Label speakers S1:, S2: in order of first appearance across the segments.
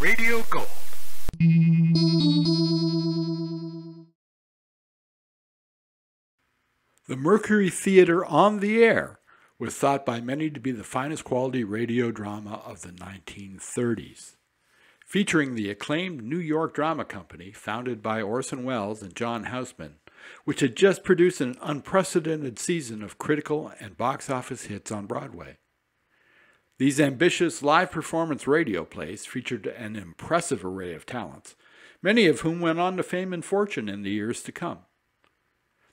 S1: Radio Gold. The Mercury Theater on the Air was thought by many to be the finest quality radio drama of the 1930s. Featuring the acclaimed New York drama company founded by Orson Welles and John Houseman, which had just produced an unprecedented season of critical and box office hits on Broadway. These ambitious live performance radio plays featured an impressive array of talents, many of whom went on to fame and fortune in the years to come.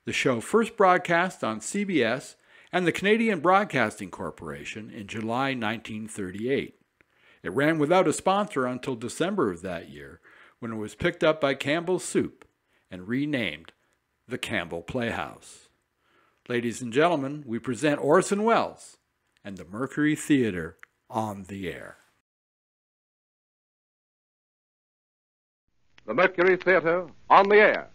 S1: The show first broadcast on CBS and the Canadian Broadcasting Corporation in July 1938. It ran without a sponsor until December of that year, when it was picked up by Campbell's Soup and renamed the Campbell Playhouse. Ladies and gentlemen, we present Orson Welles and the Mercury Theater on the Air.
S2: The Mercury Theater on the Air.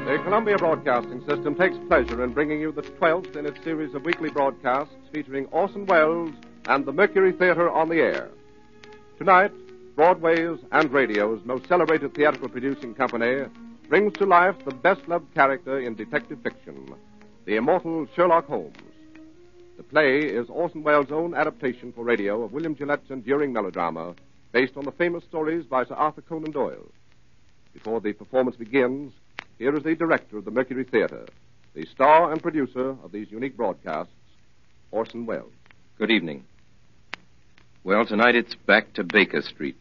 S2: The Columbia Broadcasting System takes pleasure in bringing you the 12th in its series of weekly broadcasts featuring Orson Welles and the Mercury Theater on the Air. Tonight, Broadway's and radio's most celebrated theatrical producing company brings to life the best-loved character in detective fiction, the immortal Sherlock Holmes. The play is Orson Welles' own adaptation for radio of William Gillette's enduring melodrama based on the famous stories by Sir Arthur Conan Doyle. Before the performance begins, here is the director of the Mercury Theater, the star and producer of these unique broadcasts, Orson Welles.
S3: Good evening. Well, tonight it's back to Baker Street.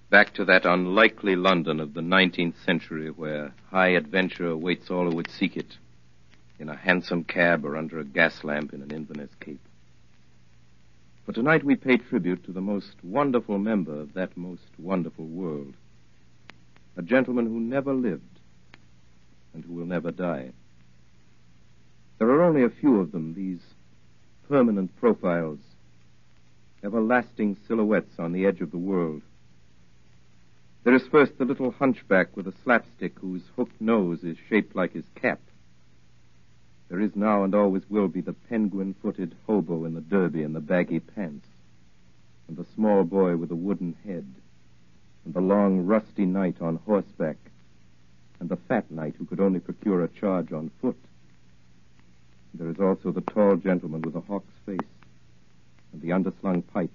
S3: Back to that unlikely London of the 19th century where high adventure awaits all who would seek it, in a hansom cab or under a gas lamp in an Inverness cape. For tonight we pay tribute to the most wonderful member of that most wonderful world, a gentleman who never lived and who will never die. There are only a few of them, these permanent profiles, everlasting silhouettes on the edge of the world. There is first the little hunchback with a slapstick whose hooked nose is shaped like his cap. There is now and always will be the penguin-footed hobo in the derby and the baggy pants, and the small boy with a wooden head, and the long, rusty knight on horseback, and the fat knight who could only procure a charge on foot. There is also the tall gentleman with a hawk's face, and the underslung pipe,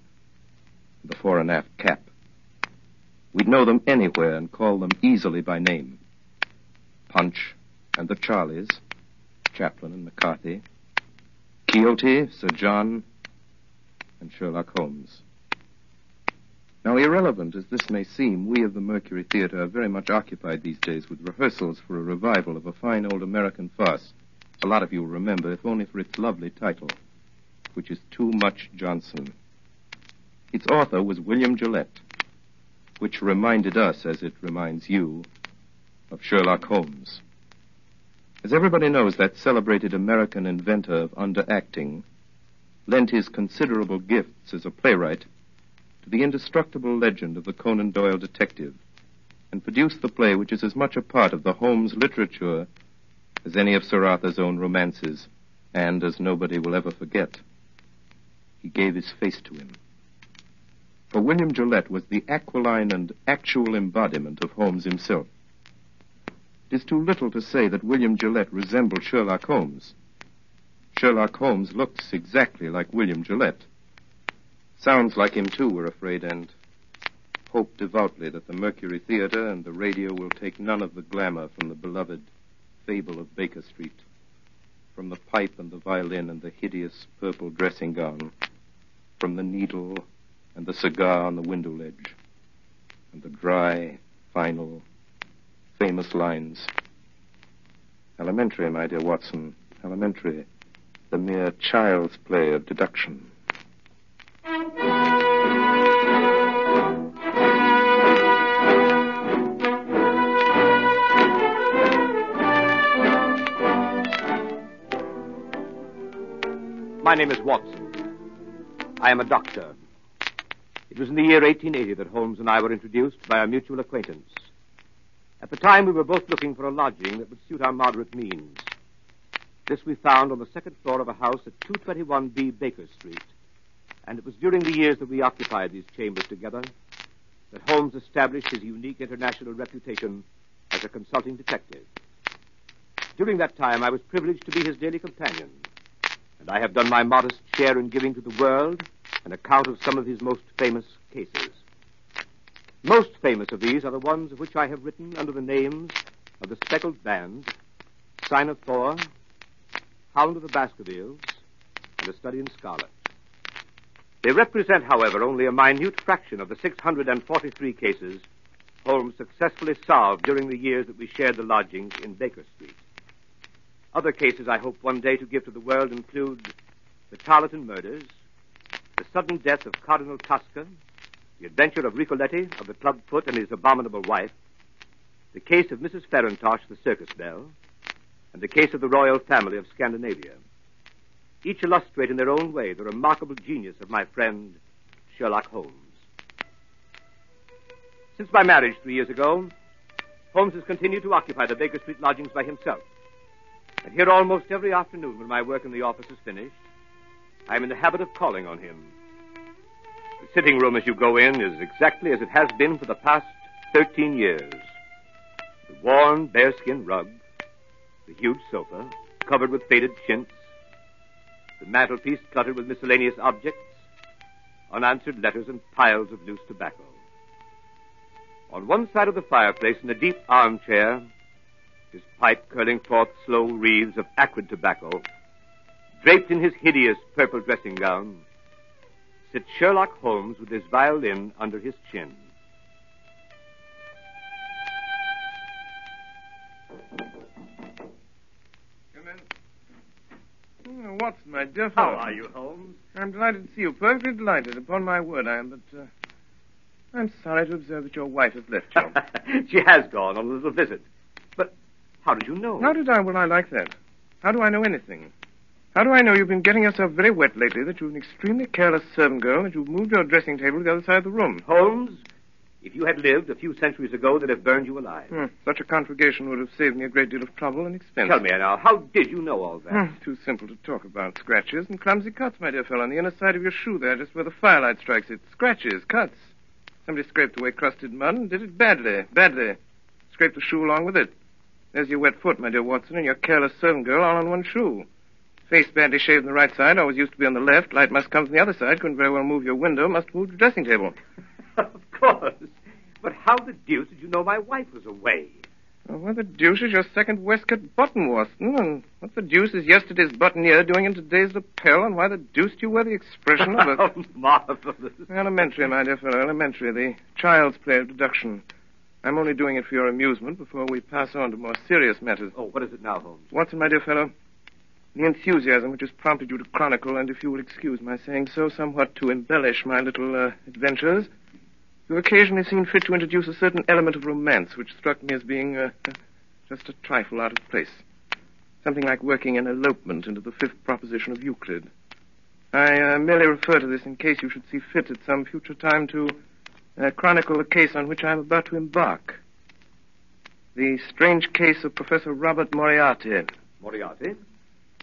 S3: and the fore and aft cap. We'd know them anywhere and call them easily by name. Punch and the Charlies, Chaplin and McCarthy, Quixote, Sir John, and Sherlock Holmes. Now, irrelevant as this may seem, we of the Mercury Theater are very much occupied these days with rehearsals for a revival of a fine old American farce. A lot of you will remember, if only for its lovely title, which is Too Much Johnson. Its author was William Gillette, which reminded us, as it reminds you, of Sherlock Holmes. As everybody knows, that celebrated American inventor of underacting lent his considerable gifts as a playwright to the indestructible legend of the Conan Doyle detective, and produced the play which is as much a part of the Holmes literature as any of Sir Arthur's own romances, and as nobody will ever forget. He gave his face to him. For William Gillette was the aquiline and actual embodiment of Holmes himself. It is too little to say that William Gillette resembled Sherlock Holmes. Sherlock Holmes looks exactly like William Gillette. Sounds like him, too, we're afraid, and hope devoutly that the Mercury Theater and the radio will take none of the glamour from the beloved fable of Baker Street, from the pipe and the violin and the hideous purple dressing gown, from the needle and the cigar on the window ledge, and the dry, final, famous lines. Elementary, my dear Watson, elementary, the mere child's play of deduction.
S4: My name is Watson. I am a doctor. It was in the year 1880 that Holmes and I were introduced by a mutual acquaintance. At the time, we were both looking for a lodging that would suit our moderate means. This we found on the second floor of a house at 221B Baker Street. And it was during the years that we occupied these chambers together that Holmes established his unique international reputation as a consulting detective. During that time, I was privileged to be his daily companion, and I have done my modest share in giving to the world an account of some of his most famous cases. Most famous of these are the ones of which I have written under the names of the Speckled Band, Sign of Thor, Hound of the Baskervilles, and A Study in Scarlet. They represent, however, only a minute fraction of the 643 cases Holmes successfully solved during the years that we shared the lodgings in Baker Street. Other cases I hope one day to give to the world include the Tarleton murders, the sudden death of Cardinal Tosca, the adventure of Ricoletti of the Clubfoot and his abominable wife, the case of Mrs. Farintosh, the circus belle, and the case of the royal family of Scandinavia. Each illustrate in their own way the remarkable genius of my friend, Sherlock Holmes. Since my marriage 3 years ago, Holmes has continued to occupy the Baker Street lodgings by himself. And here almost every afternoon when my work in the office is finished, I am in the habit of calling on him. The sitting room as you go in is exactly as it has been for the past 13 years. The worn bearskin rug, the huge sofa, covered with faded chintz, the mantelpiece cluttered with miscellaneous objects, unanswered letters, and piles of loose tobacco. On one side of the fireplace, in a deep armchair, his pipe curling forth slow wreaths of acrid tobacco, draped in his hideous purple dressing gown, sits Sherlock Holmes with his violin under his chin.
S3: Come in. Oh, Watson, my dear fellow.
S4: How are you, Holmes?
S3: I'm delighted to see you. Perfectly delighted. Upon my word, I am, but I'm sorry to observe that your wife has left you.
S4: She has gone on a little visit. But how did you know?
S3: How did I? Well, I like that. How do I know anything? How do I know you've been getting yourself very wet lately, that you're an extremely careless servant girl, that you've moved your dressing table to the other side of the room?
S4: Holmes, if you had lived a few centuries ago, they'd have burned you alive.
S3: Such a conflagration would have saved me a great deal of trouble and expense.
S4: Tell me now, how did you know all that?
S3: Too simple to talk about. Scratches and clumsy cuts, my dear fellow, on the inner side of your shoe there, just where the firelight strikes it. Scratches, cuts. Somebody scraped away crusted mud and did it badly. Scraped the shoe along with it. There's your wet foot, my dear Watson, and your careless servant girl all on one shoe. Face badly shaved on the right side, always used to be on the left. Light must come from the other side. Couldn't very well move your window. Must move your dressing table.
S4: Of course. But how the deuce did you know my wife was away?
S3: Well, what the deuce is your second waistcoat button, Watson? And what the deuce is yesterday's buttonniere doing in today's lapel? And why the deuce do you wear the expression of a...
S4: Oh, marvelous.
S3: Elementary, my dear fellow, elementary. The child's play of deduction. I'm only doing it for your amusement before we pass on to more serious matters.
S4: Oh, what is it now, Holmes?
S3: Watson, my dear fellow, the enthusiasm which has prompted you to chronicle, and if you will excuse my saying so, somewhat to embellish my little adventures, you occasionally seen fit to introduce a certain element of romance which struck me as being just a trifle out of place. Something like working an elopement into the fifth proposition of Euclid. I merely refer to this in case you should see fit at some future time to chronicle the case on which I am about to embark. The strange case of Professor Robert Moriarty.
S4: Moriarty?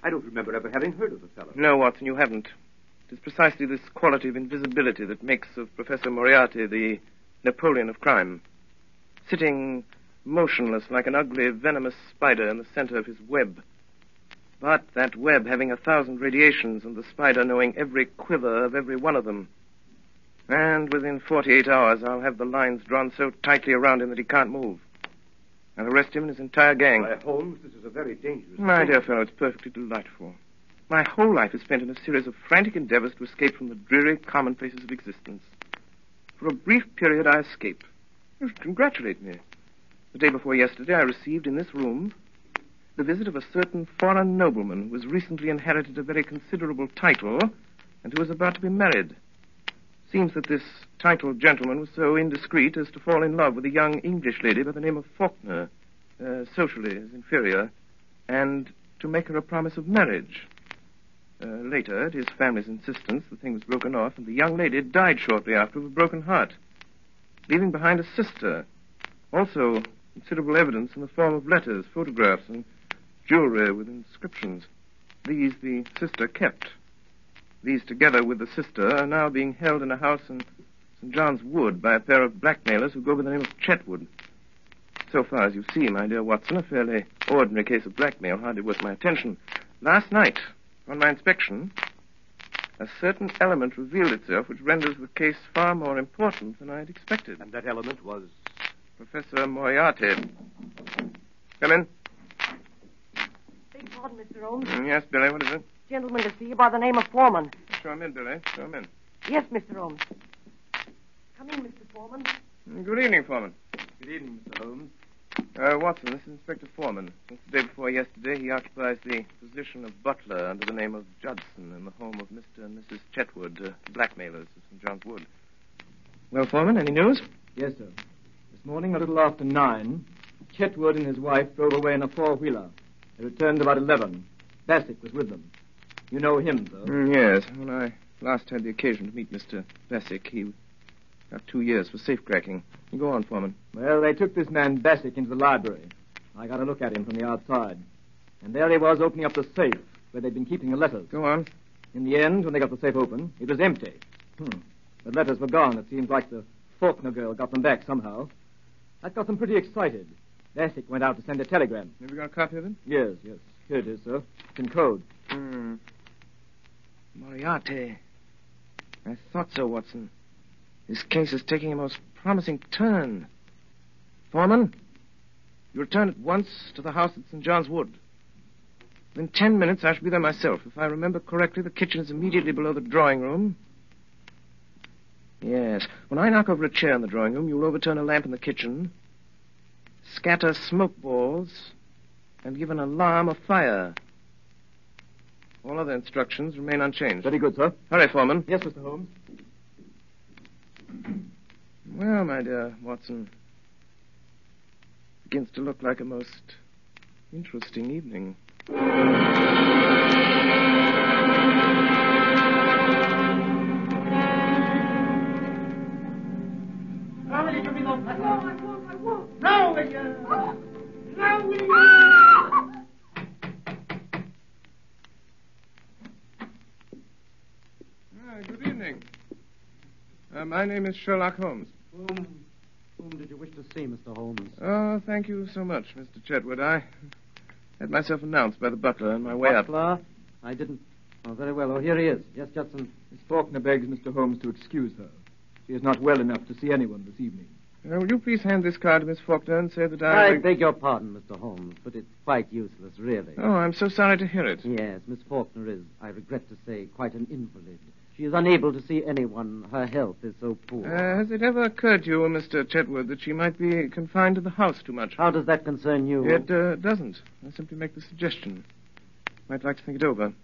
S4: I don't remember ever having heard of the fellow.
S3: No, Watson, you haven't. It is precisely this quality of invisibility that makes of Professor Moriarty the Napoleon of crime. Sitting motionless like an ugly, venomous spider in the center of his web. But that web having 1,000 radiations and the spider knowing every quiver of every one of them. And within 48 hours, I'll have the lines drawn so tightly around him that he can't move. I'll arrest him and his entire gang.
S4: Why, Holmes, this is a very dangerous
S3: My
S4: thing.
S3: dear fellow, it's perfectly delightful. My whole life is spent in a series of frantic endeavors to escape from the dreary commonplaces of existence. For a brief period, I escape. You should congratulate me. The day before yesterday, I received in this room the visit of a certain foreign nobleman who has recently inherited a very considerable title and who is about to be married. Seems that this titled gentleman was so indiscreet as to fall in love with a young English lady by the name of Faulkner, socially his inferior, and to make her a promise of marriage. Later, at his family's insistence, the thing was broken off, and the young lady died shortly after of a broken heart, leaving behind a sister. Also, considerable evidence in the form of letters, photographs, and jewelry with inscriptions. These the sister kept. These, together with the sister, are now being held in a house in St. John's Wood by a pair of blackmailers who go by the name of Chetwood. So far as you see, my dear Watson, a fairly ordinary case of blackmail, hardly worth my attention. Last night, on my inspection, a certain element revealed itself which renders the case far more important than I had expected.
S4: And that element was?
S3: Professor Moriarty. Come in.
S5: Beg pardon, Mr. Holmes.
S3: Yes, Billy, what is it?
S5: Gentleman to see you by the name of Foreman.
S3: Show him in, Billy. Show him in.
S5: Yes, Mr. Holmes. Come in, Mr. Foreman.
S3: Good evening, Foreman.
S4: Good evening, Mr. Holmes.
S3: Watson, this is Inspector Foreman. Since the day before yesterday, he occupies the position of butler under the name of Judson in the home of Mr. and Mrs. Chetwood, blackmailers of St. John's Wood. Well, Foreman, any news?
S6: Yes, sir. This morning, a little after 9, Chetwood and his wife drove away in a four-wheeler. They returned about 11. Bassett was with them. You know him, sir?
S3: Yes. When I last had the occasion to meet Mr. Bassett, he got 2 years for safecracking. You go on, Foreman.
S6: Well, they took this man Bassett into the library. I got a look at him from the outside. And there he was opening up the safe where they'd been keeping the letters.
S3: Go on.
S6: In the end, when they got the safe open, it was empty. The letters were gone. It seems like the Faulkner girl got them back somehow. That got them pretty excited. Bassett went out to send a telegram.
S3: Have you got a copy of it?
S6: Yes. Here it is, sir. It's in code.
S3: Moriarty. I thought so, Watson. This case is taking a most promising turn. Foreman, you return at once to the house at St. John's Wood. Within 10 minutes, I shall be there myself. If I remember correctly, the kitchen is immediately below the drawing room. Yes. When I knock over a chair in the drawing room, you'll overturn a lamp in the kitchen, scatter smoke balls, and give an alarm of fire. All other instructions remain unchanged.
S6: Very good, sir.
S3: Hurry, Foreman.
S6: Yes, Mr. Holmes.
S3: Well, my dear Watson, begins to look like a most interesting evening. Good evening. My name is Sherlock Holmes.
S7: Whom did you wish to see, Mr. Holmes?
S3: Oh, thank you so much, Mr. Chetwood. I had myself announced by the butler on my way up.
S7: Butler? I didn't. Oh, very well. Oh, here he is. Yes, Judson.
S6: Miss Faulkner begs Mr. Holmes to excuse her. She is not well enough to see anyone this evening.
S3: Will you please hand this card to Miss Faulkner and say that
S7: I beg your pardon, Mr. Holmes, but it's quite useless, really.
S3: Oh, I'm so sorry to hear it.
S7: Yes, Miss Faulkner is, I regret to say, quite an invalid. She is unable to see anyone. Her health is so poor.
S3: Has it ever occurred to you, Mr. Chetwood, that she might be confined to the house too much?
S7: How does that concern you?
S3: It doesn't. I simply make the suggestion. Might like to think it over. What's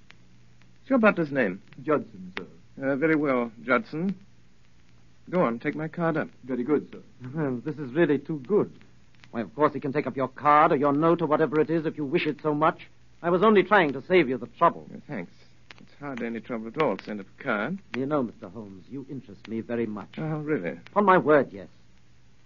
S3: your butler's name?
S6: Judson, sir.
S3: Very well, Judson. Go on, take my card up.
S6: Very good, sir.
S7: Well, this is really too good. Why, of course, he can take up your card or your note or whatever it is if you wish it so much. I was only trying to save you the trouble.
S3: Thanks. It's hardly any trouble at all to send up a card.
S7: You know, Mr. Holmes, you interest me very much.
S3: Oh, really?
S7: Upon my word, yes.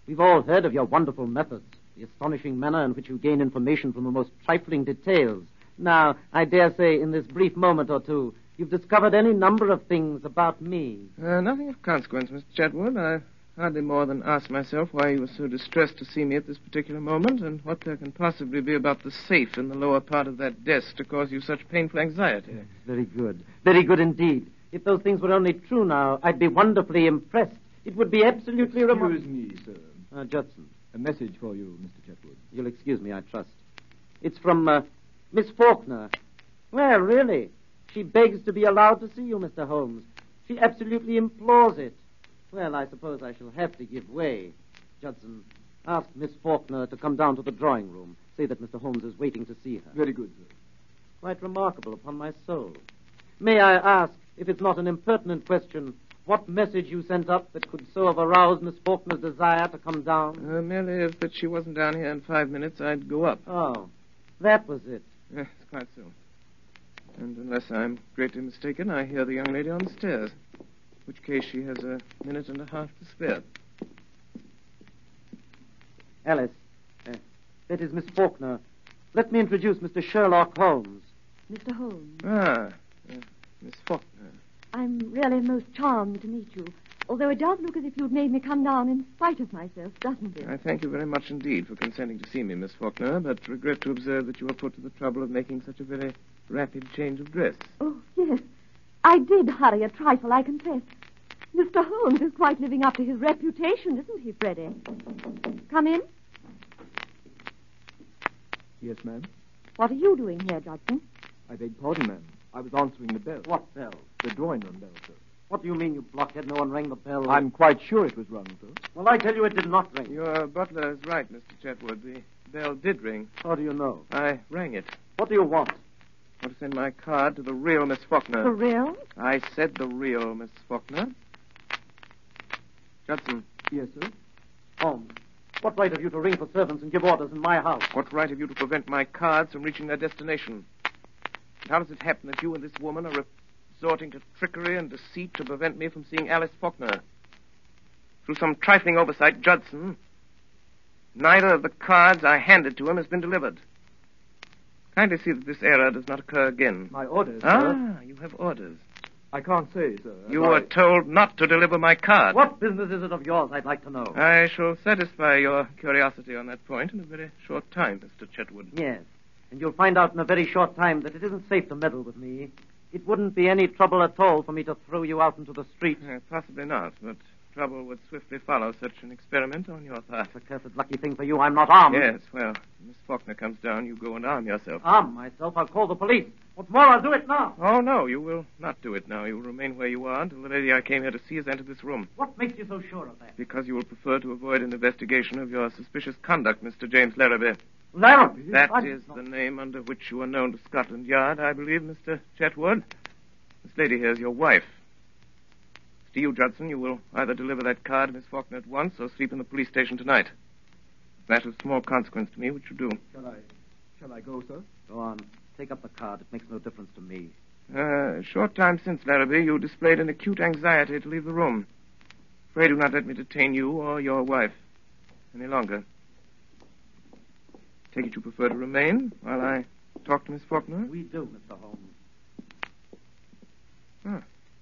S7: We've all heard of your wonderful methods, the astonishing manner in which you gain information from the most trifling details. Now, I dare say, in this brief moment or two, you've discovered any number of things about me.
S3: Nothing of consequence, Mr. Chetwood. I hardly more than asked myself why you were so distressed to see me at this particular moment, and what there can possibly be about the safe in the lower part of that desk to cause you such painful anxiety.
S7: Yes, very good. Very good indeed. If those things were only true now, I'd be wonderfully impressed. It would be absolutely remarkable.
S6: Excuse me, sir.
S7: Judson.
S6: A message for you, Mr. Chetwood.
S7: You'll excuse me, I trust. It's from, Miss Faulkner. Well, really. She begs to be allowed to see you, Mr. Holmes. She absolutely implores it. Well, I suppose I shall have to give way. Judson, ask Miss Faulkner to come down to the drawing room. Say that Mr. Holmes is waiting to see her.
S6: Very good, sir.
S7: Quite remarkable, upon my soul. May I ask, if it's not an impertinent question, what message you sent up that could so have aroused Miss Faulkner's desire to come down?
S3: Merely if that she wasn't down here in 5 minutes, I'd go up.
S7: Oh, that was it.
S3: Yes, quite so. And unless I'm greatly mistaken, I hear the young lady on the stairs. In which case she has a minute and a half to spare.
S7: Alice, that is Miss Faulkner. Let me introduce Mr. Sherlock Holmes.
S5: Mr. Holmes,
S3: Miss Faulkner.
S5: I'm really most charmed to meet you. Although it does look as if you'd made me come down in spite of myself, doesn't it?
S3: I thank you very much indeed for consenting to see me, Miss Faulkner, but regret to observe that you were put to the trouble of making such a very rapid change of dress.
S5: Oh, yes. I did hurry a trifle, I confess. Mr. Holmes is quite living up to his reputation, isn't he, Freddie? Come in.
S6: Yes, ma'am.
S5: What are you doing here, Judson?
S6: I beg pardon, ma'am. I was answering the bell.
S7: What bell?
S6: The drawing room bell, sir.
S7: What do you mean, you blockhead? No one rang the bell.
S6: I'm quite sure it was rung, sir.
S7: Well, I tell you it did not ring.
S3: Your butler is right, Mr. Chetwood. The bell did ring.
S7: How do you know?
S3: I rang it.
S7: What do you want?
S3: I want to send my card to the real Miss Faulkner.
S5: For real?
S3: I said the real Miss Faulkner. Judson.
S6: Yes, sir.
S7: Holmes, what right have you to ring for servants and give orders in my house?
S3: What right have you to prevent my cards from reaching their destination? And how does it happen that you and this woman are resorting to trickery and deceit to prevent me from seeing Alice Faulkner? Through some trifling oversight, Judson, neither of the cards I handed to him has been delivered. Kindly see that this error does not occur again.
S6: My orders, sir.
S3: You have orders.
S6: I can't say, sir.
S3: You were told not to deliver my card.
S7: What business is it of yours, I'd like to know?
S3: I shall satisfy your curiosity on that point in a very short time, Mr. Chetwood.
S7: Yes, and you'll find out in a very short time that it isn't safe to meddle with me. It wouldn't be any trouble at all for me to throw you out into the street.
S3: Possibly not, but trouble would swiftly follow such an experiment on your part.
S7: It's a cursed lucky thing for you I'm not armed.
S3: Yes, well, Miss Faulkner comes down, you go and arm yourself.
S7: Arm myself? I'll call the police. What's more, I'll do it now.
S3: Oh, no, you will not do it now. You will remain where you are until the lady I came here to see has entered this room.
S7: What makes you so sure of that?
S3: Because you will prefer to avoid an investigation of your suspicious conduct, Mr. James Larrabee.
S7: Larrabee?
S3: That is the name under which you are known to Scotland Yard, I believe, Mr. Chetwood. This lady here is your wife. To you, Judson, you will either deliver that card to Miss Faulkner at once or sleep in the police station tonight. That is of small consequence to me, which you do.
S6: Shall I go, sir?
S7: Go on. Take up the card. It makes no difference to me.
S3: A short time since, Larrabee, you displayed an acute anxiety to leave the room. Pray do not let me detain you or your wife any longer. Take it you prefer to remain while I talk to Miss Faulkner?
S7: We do, Mr. Holmes.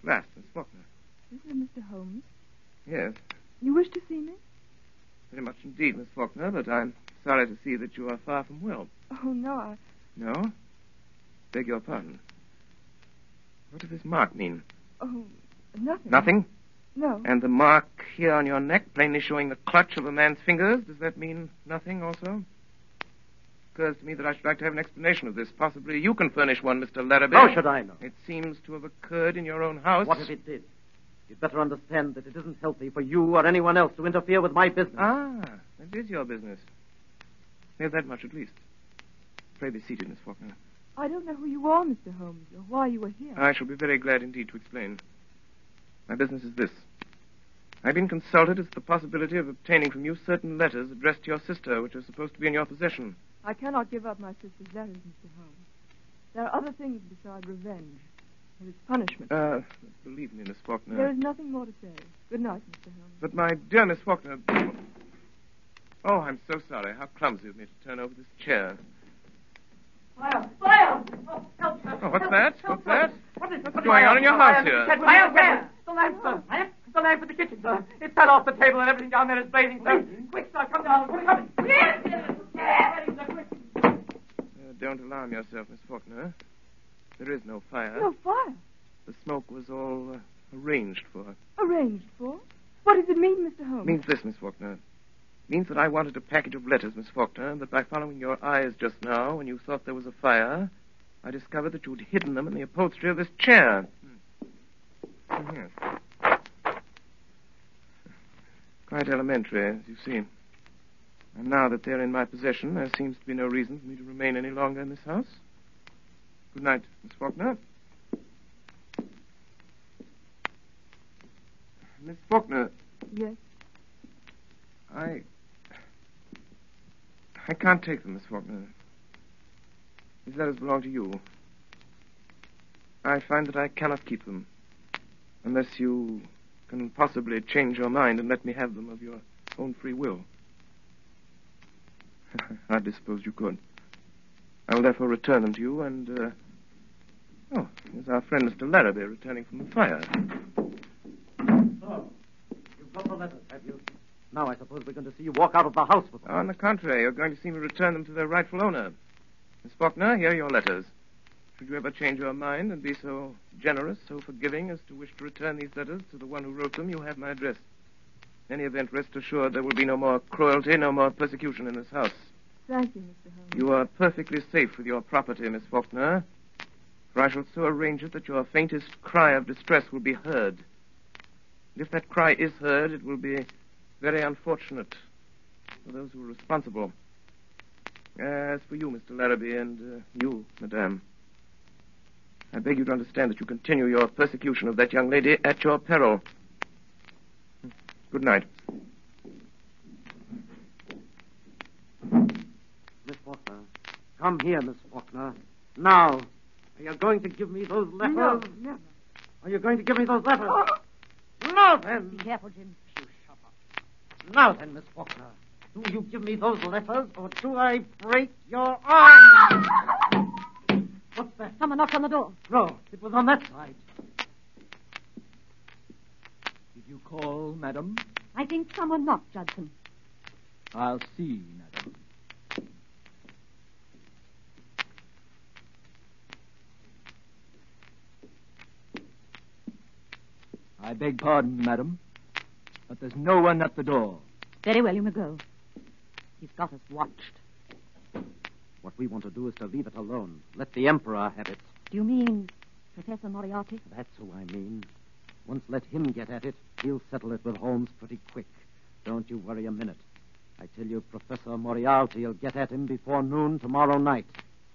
S3: Last, Miss Faulkner.
S5: This is Mr. Holmes.
S3: Yes,
S5: You wish to see me?
S3: very much indeed, Miss Faulkner, but I'm sorry to see that you are far from well.
S5: Oh, no,
S3: No? Beg your pardon. What does this mark mean?
S5: Oh, nothing.
S3: Nothing?
S5: No.
S3: And the mark here on your neck, plainly showing the clutch of a man's fingers, does that mean nothing also? Occurs to me that I should like to have an explanation of this. Possibly you can furnish one, Mr. Larrabee.
S7: How should I know?
S3: It seems to have occurred in your own house.
S7: What if it did? You'd better understand that it isn't healthy for you or anyone else to interfere with my business.
S3: That is your business. We have that much at least. Pray be seated, Miss Faulkner.
S5: I don't know who you are, Mr. Holmes, or why you were here.
S3: I shall be very glad indeed to explain. My business is this. I've been consulted as to the possibility of obtaining from you certain letters addressed to your sister, which are supposed to be in your possession.
S5: I cannot give up my sister's letters, Mr. Holmes. There are other things besides revenge. There is punishment.
S3: Believe me, Miss Faulkner.
S5: There is nothing more to say. Good night, Mr. Holmes.
S3: But my dear Miss Faulkner... Oh, I'm so sorry. How clumsy of me to turn over this chair.
S7: Fire! Fire! Oh, help!
S3: Oh, what's that? What's that?
S7: What's
S3: going on in your house here?
S7: Fire! Where? The lamp, sir. Lamp? The lamp in the kitchen, sir. It fell off the table and everything down there is blazing, sir. Quick, sir, come down. Quick, come.
S3: Don't alarm yourself, Miss Faulkner. There is no fire.
S5: No fire.
S3: The smoke was all arranged for.
S5: Arranged for? What does it mean, Mr. Holmes?
S3: It means this, Miss Faulkner. It means that I wanted a package of letters, Miss Faulkner, and that by following your eyes just now, when you thought there was a fire, I discovered that you'd hidden them in the upholstery of this chair. Yes. Quite elementary, as you see. And now that they're in my possession, there seems to be no reason for me to remain any longer in this house. Good night, Miss Faulkner. Miss Faulkner.
S5: Yes.
S3: I can't take them, Miss Faulkner. These letters belong to you. I find that I cannot keep them. Unless you can possibly change your mind and let me have them of your own free will. I hardly suppose you could. I will therefore return them to you, and, oh, here's our friend Mr. Larrabee returning from the fire.
S7: So, you've got the letters, have you? Now I suppose we're going to see you walk out of the house with them.
S3: On the contrary, you're going to see me return them to their rightful owner. Miss Faulkner, here are your letters. Should you ever change your mind and be so generous, so forgiving as to wish to return these letters to the one who wrote them, you have my address. In any event, rest assured there will be no more cruelty, no more persecution in this house.
S5: Thank you, Mr. Holmes.
S3: You are perfectly safe with your property, Miss Faulkner, for I shall so arrange it that your faintest cry of distress will be heard. And if that cry is heard, it will be very unfortunate for those who are responsible. As for you, Mr. Larrabee, and you, Madame, I beg you to understand that you continue your persecution of that young lady at your peril. Good night.
S7: Miss Faulkner. Come here, Miss Faulkner. Now. Are you going to give me those letters?
S5: No, never.
S7: Are you going to give me those letters? Now then.
S5: Be careful, Jim.
S7: You shut up. Now then, Miss Faulkner. Do you give me those letters, or do I break your arm? What's that?
S5: Someone knocked on the door.
S7: No, it was on that side.
S6: Did you call, madam?
S5: I think someone knocked, Judson.
S6: I'll see, madam. I beg pardon, madam, but there's no one at the door.
S5: Very well, you may go. He's got us watched.
S7: What we want to do is to leave it alone. Let the Emperor have it.
S5: Do you mean Professor Moriarty?
S7: That's who I mean. Once let him get at it, he'll settle it with Holmes pretty quick. Don't you worry a minute. I tell you, Professor Moriarty will get at him before noon tomorrow night.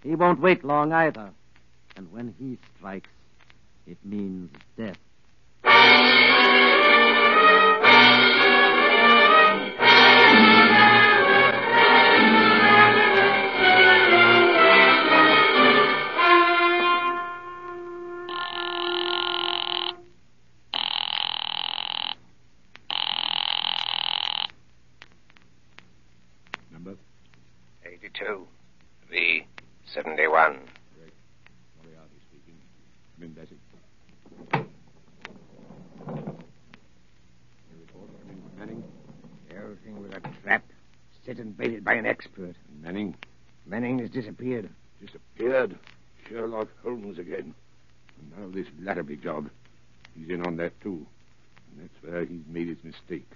S7: He won't wait long either. And when he strikes, it means death.
S8: Number?
S9: 82. V71.
S8: Correct. Moriarty speaking. Come in, Bessie. Your report, Manning?
S9: The whole thing was a trap, set and baited by an expert.
S8: And Manning?
S9: Manning has disappeared.
S8: Disappeared. Sherlock Holmes again. And now this Larrabee job. He's in on that, too. And that's where he's made his mistake.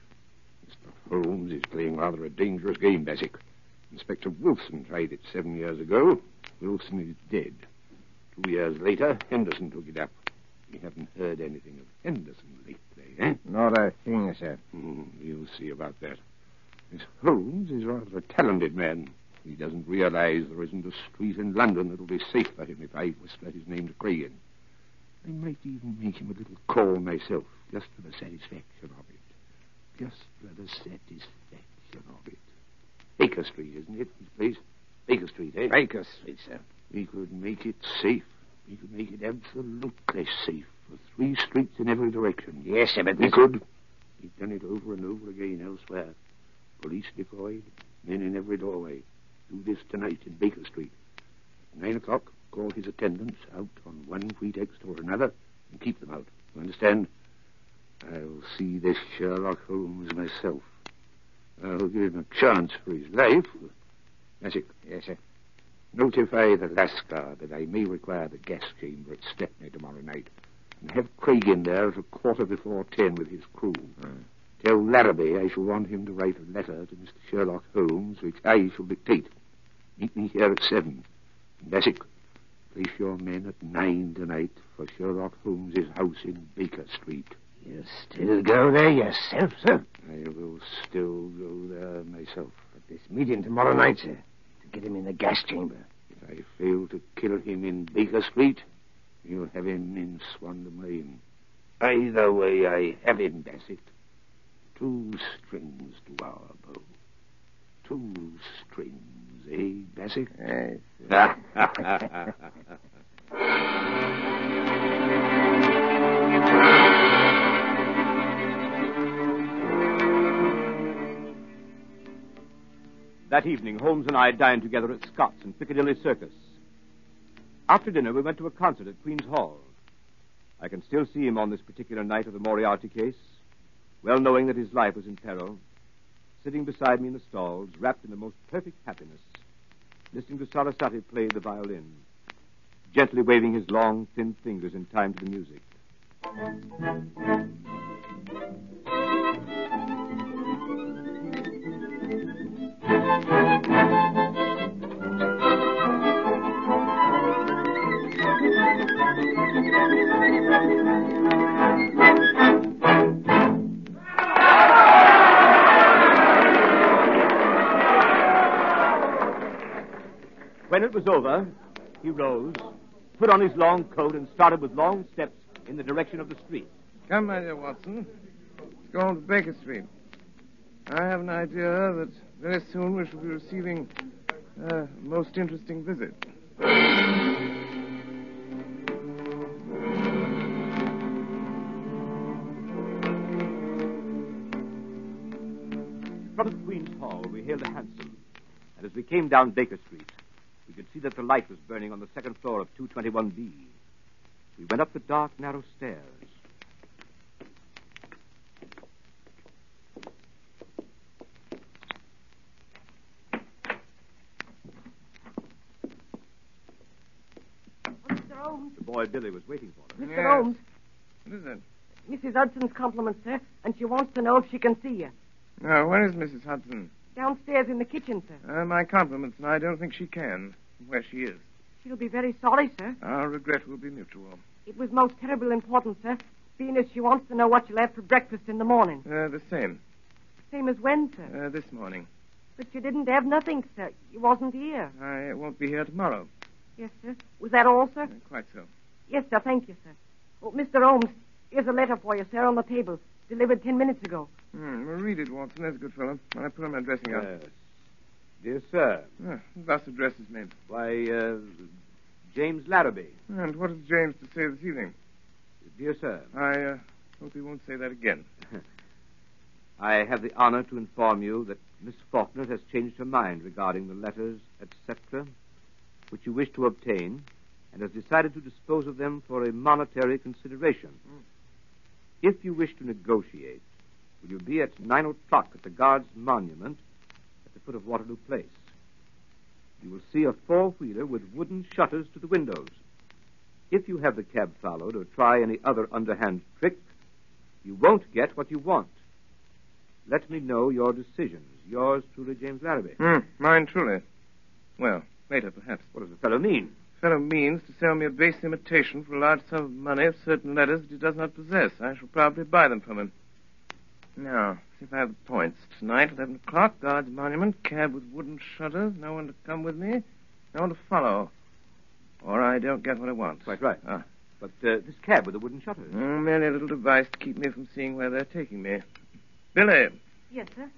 S8: Mr. Holmes is playing rather a dangerous game, Bassett. Inspector Wilson tried it 7 years ago. Wilson is dead. 2 years later, Henderson took it up. We haven't heard anything of Henderson lately, eh?
S9: Not a thing, sir.
S8: We'll see about that. This Holmes is rather a talented man. He doesn't realize there isn't a street in London that'll be safe for him if I whisper his name to Cragen. I might even make him a little call myself, just for the satisfaction of it. Just for the satisfaction of it. Baker Street, isn't it, his place? Baker Street, eh?
S9: Baker Street, sir.
S8: We could make it safe. We could make it absolutely safe for 3 streets in every direction.
S9: Yes, sir, but
S8: We
S9: this...
S8: could. We've done it over and over again elsewhere. Police deployed, men in every doorway. Do this tonight in Baker Street. At 9 o'clock, call his attendants out on one pretext or another and keep them out. You understand? I'll see this Sherlock Holmes myself. I'll give him a chance for his life. Magic.
S9: Yes, sir.
S8: Notify the Lascar that I may require the gas chamber at Stepney tomorrow night. And have Craig in there at 10:15 with his crew. Tell Larrabee I shall want him to write a letter to Mr. Sherlock Holmes, which I shall dictate. Meet me here at 7. And Bassett, place your men at 9 tonight for Sherlock Holmes's house in Baker Street.
S9: You still go there yourself, sir?
S8: I will still go there myself.
S9: At this meeting tomorrow night, sir, to get him in the gas chamber.
S8: If I fail to kill him in Baker Street, you'll have him in Swandam Lane. Either way, I have him, Bassett. 2 strings to our bow. 2 strings, eh, Bassett?
S9: Yes, sir.
S4: That evening, Holmes and I dined together at Scott's in Piccadilly Circus. After dinner, we went to a concert at Queen's Hall. I can still see him on this particular night of the Moriarty case, well knowing that his life was in peril, sitting beside me in the stalls, wrapped in the most perfect happiness, listening to Sarasate play the violin, gently waving his long, thin fingers in time to the music. When it was over, he rose, put on his long coat, and started with long steps in the direction of the street.
S10: Come, my dear Watson. Let's go on to Baker Street. I have an idea that very soon we shall be receiving a most interesting visit.
S4: In front of Queen's Hall, we hailed a hansom, and as we came down Baker Street, we could see that the light was burning on the second floor of 221B. We went up the dark, narrow stairs.
S5: Mr. Holmes.
S4: The boy Billy was waiting for us.
S5: Mr.
S10: Yes.
S5: Holmes.
S10: What is it?
S5: Mrs. Hudson's compliments, sir, and she wants to know if she can see you.
S10: Now, where is Mrs. Hudson?
S5: Downstairs in the kitchen, sir.
S10: My compliments, and I don't think she can. Where she is.
S5: She'll be very sorry, sir.
S10: Our regret will be mutual.
S5: It was most terrible important, sir, being as she wants to know what you'll have for breakfast in the morning.
S10: The same.
S5: Same as when, sir?
S10: This morning.
S5: But you didn't have nothing, sir. You wasn't here.
S10: I won't be here tomorrow.
S5: Yes, sir. Was that all, sir?
S10: Quite so.
S5: Yes, sir. Thank you, sir. Oh, Mr. Holmes, here's a letter for you, sir, on the table. Delivered 10 minutes ago.
S10: Well, read it, Watson. There's a good fellow. When I put on my dressing gown.
S4: Yes. Dear sir.
S10: Thus addresses me.
S4: Why, James Larrabee.
S10: And what has James to say this evening?
S4: Dear sir.
S10: I hope he won't say that again.
S4: I have the honor to inform you that Miss Faulkner has changed her mind regarding the letters, etc., which you wish to obtain, and has decided to dispose of them for a monetary consideration. If you wish to negotiate, will you be at 9 o'clock at the Guards' Monument at the foot of Waterloo Place? You will see a four-wheeler with wooden shutters to the windows. If you have the cab followed or try any other underhand trick, you won't get what you want. Let me know your decisions. Yours truly, James Larrabee.
S10: Mine truly. Well, later, perhaps.
S4: What does the fellow mean?
S10: The fellow means to sell me a base imitation for a large sum of money of certain letters that he does not possess. I shall probably buy them from him. Now, see if I have the points. Tonight, 11 o'clock, Guards Monument, cab with wooden shutters, no one to come with me, no one to follow. Or I don't get what I want.
S4: Quite right. But this cab with the wooden shutters?
S10: Merely a little device to keep me from seeing where they're taking me. Billy.
S5: Yes, sir.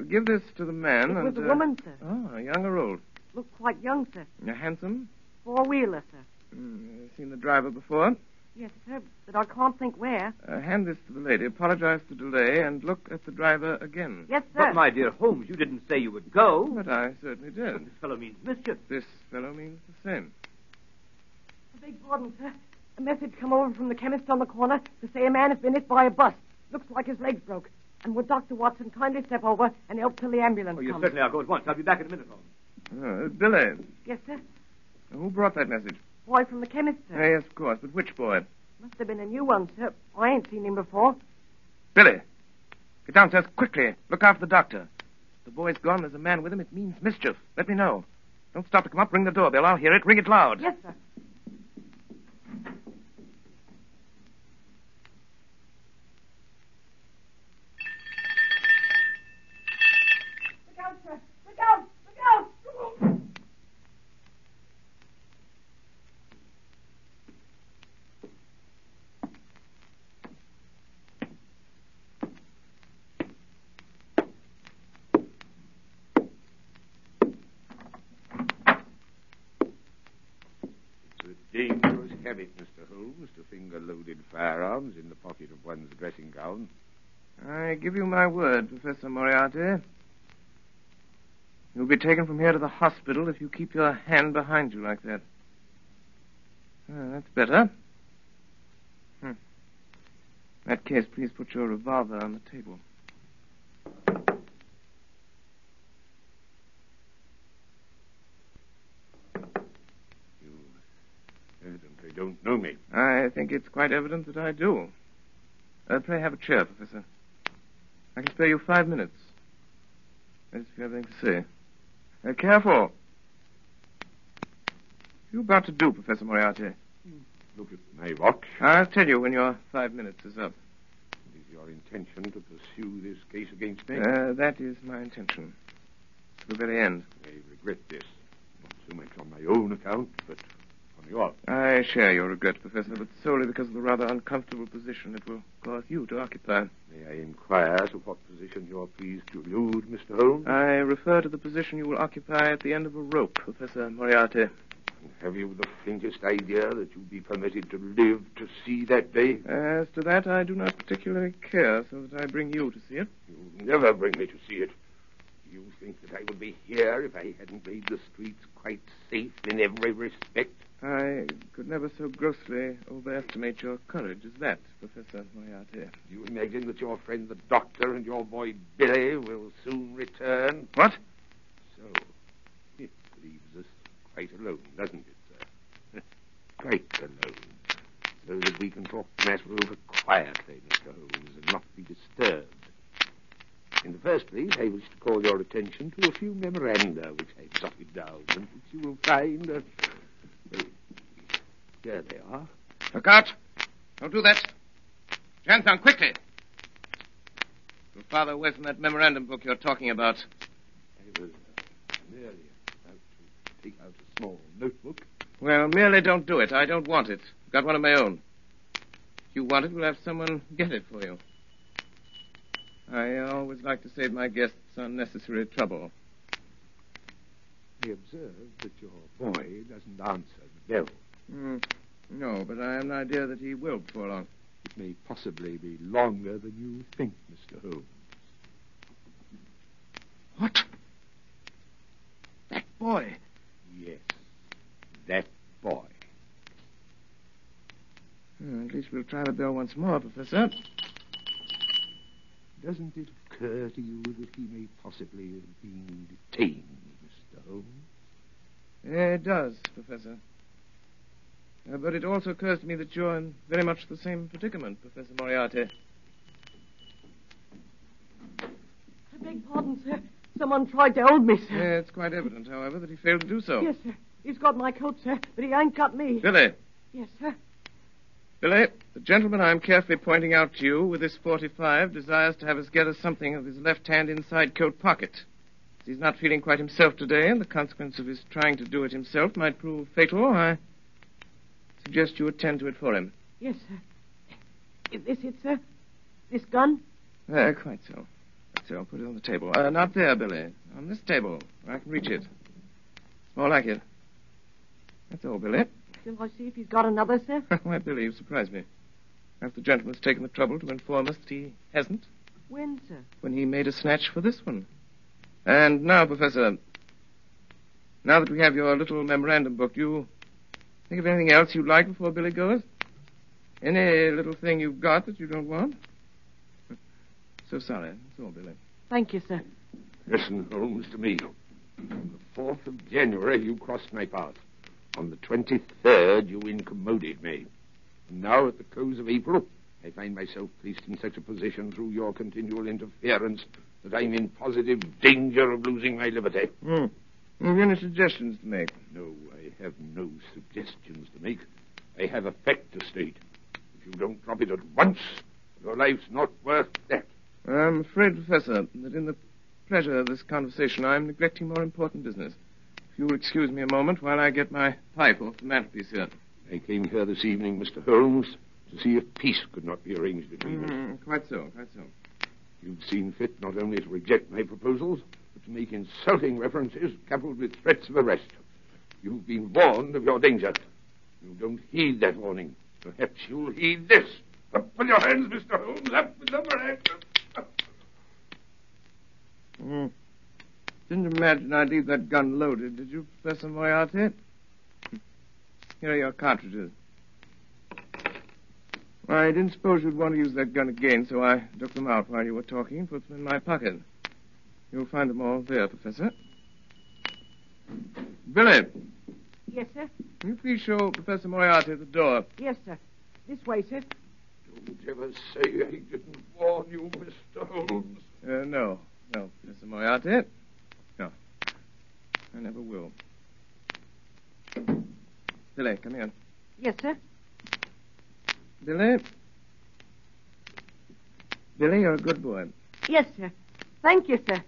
S10: Give this to the man.
S5: It was a woman, sir.
S10: Oh, young or old?
S5: Looked quite young, sir.
S10: Handsome?
S5: Four-wheeler, sir.
S10: Seen the driver before?
S5: Yes, sir, but I can't think where.
S10: Hand this to the lady, apologize for the delay, and look at the driver again.
S5: Yes, sir.
S4: But, my dear Holmes, you didn't say you would go.
S10: But I certainly did.
S4: But this fellow means mischief.
S10: This fellow means the same.
S5: I beg pardon, sir. A message come over from the chemist on the corner to say a man has been hit by a bus. Looks like his legs broke. And would Dr. Watson kindly step over and help till the ambulance
S4: yes,
S5: comes?
S4: Certainly. I'll go at once. I'll be back in a minute, Holmes.
S10: Billy.
S5: Yes, sir.
S10: Who brought that message?
S5: Boy from the chemist, sir.
S10: Yes, of course. But which boy?
S5: Must have been a new one, sir. I ain't seen him before.
S10: Billy. Get downstairs quickly. Look after the doctor. If the boy's gone, there's a man with him. It means mischief. Let me know. Don't stop to come up. Ring the doorbell. I'll hear it. Ring it loud.
S5: Yes, sir. Look out, sir. Look out. Look out.
S8: Dangerous habit, Mr. Holmes, to finger loaded firearms in the pocket of one's dressing gown.
S10: I give you my word, Professor Moriarty. You'll be taken from here to the hospital if you keep your hand behind you like that. That's better. In that case, please put your revolver on the table.
S8: You evidently don't know me.
S10: I think it's quite evident that I do. Pray have a chair, Professor. I can spare you 5 minutes. If you have anything to say. Careful. What are you about to do, Professor Moriarty?
S8: Look at my watch.
S10: I'll tell you when your 5 minutes is up.
S8: It is your intention to pursue this case against me?
S10: That is my intention. To the very end.
S8: I regret this. Not so much on my own account, but on yours.
S10: I share your regret, Professor, but solely because of the rather uncomfortable position it will cause you to occupy.
S8: May I inquire to what position you are pleased to allude, Mr. Holmes?
S10: I refer to the position you will occupy at the end of a rope, Professor Moriarty.
S8: Have you the faintest idea that you'll be permitted to live to see that day?
S10: As to that, I do not particularly care, so that I bring you to see it.
S8: You'll never bring me to see it. You think that I would be here if I hadn't made the streets quite safe in every respect?
S10: I could never so grossly overestimate your courage as that, Professor Moriarty.
S8: Do you imagine that your friend the doctor and your boy Billy will soon return?
S10: What?
S8: So, it leaves us quite alone, doesn't it, sir? Quite alone. So that we can talk the matter over quietly, Mr. Holmes, and not be disturbed. In the first place, I wish to call your attention to a few memoranda which I've jotted down, and which you will find... there they are.
S3: Look out! Don't do that. Hands down, quickly! You're farther away from that memorandum book you're talking about.
S8: I was merely about to take out a small notebook.
S10: Well, merely don't do it. I don't want it. I've got one of my own. If you want it, we'll have someone get it for you. I always like to save my guests unnecessary trouble.
S8: I observe that your boy doesn't answer the bell.
S10: No, but I have an idea that he will before long.
S8: It may possibly be longer than you think, Mr. Holmes.
S10: What? That boy?
S8: Yes, that boy.
S10: At least we'll try the bell once more, Professor.
S8: Doesn't it occur to you that he may possibly have been detained, Mr. Holmes?
S10: It does, Professor. But it also occurs to me that you're in very much the same predicament, Professor Moriarty.
S5: I beg pardon, sir. Someone tried to hold me, sir.
S10: It's quite evident, however, that he failed to do so.
S5: Yes, sir. He's got my coat, sir, but he ain't got me.
S10: Billy.
S5: Yes, sir.
S10: Billy, the gentleman I'm carefully pointing out to you with this .45 desires to have us get us something of his left hand inside coat pocket. As he's not feeling quite himself today, and the consequence of his trying to do it himself might prove fatal, I suggest you attend to it for him.
S5: Yes, sir. Is this it, sir? This gun?
S10: Quite so. So I'll put it on the table. Not there, Billy. On this table, where I can reach it. More like it. That's all, Billy.
S5: Shall I see if he's got another, sir?
S10: Why, Billy, you've surprised me. After the gentleman's taken the trouble to inform us that he hasn't.
S5: When, sir?
S10: When he made a snatch for this one. And now, Professor, now that we have your little memorandum book, do you think of anything else you'd like before Billy goes? Any little thing you've got that you don't want? So sorry. That's all, Billy.
S5: Thank you, sir.
S8: Listen, Holmes, to me. On the 4th of January, you crossed my path. On the 23rd, you incommoded me. And now, at the close of April, I find myself placed in such a position through your continual interference that I'm in positive danger of losing my liberty.
S10: Have you any suggestions to make?
S8: No, I have no suggestions to make. I have a fact to state. If you don't drop it at once, your life's not worth that.
S10: I'm afraid, Professor, that in the pleasure of this conversation, I'm neglecting more important business. If you'll excuse me a moment while I get my pipe off the mantelpiece here.
S8: I came here this evening, Mr. Holmes, to see if peace could not be arranged between us.
S10: Quite so, quite so.
S8: You've seen fit not only to reject my proposals, but to make insulting references coupled with threats of arrest. You've been warned of your danger. You don't heed that warning. Perhaps you'll heed this. Up with your hands, Mr. Holmes. Up with them, hands.
S10: Didn't imagine I'd leave that gun loaded, did you, Professor Moriarty? Here are your cartridges. I didn't suppose you'd want to use that gun again, so I took them out while you were talking and put them in my pocket. You'll find them all there, Professor. Billy,
S5: Yes, sir.
S10: can you please show Professor Moriarty the door?
S5: Yes, sir. This way, sir.
S8: Don't ever say he didn't warn you, Mr. Holmes.
S10: No, Professor Moriarty. No, I never will. Billy, come here.
S5: Yes, sir.
S10: Billy? Billy, you're a good boy.
S5: Yes, sir. Thank you, sir.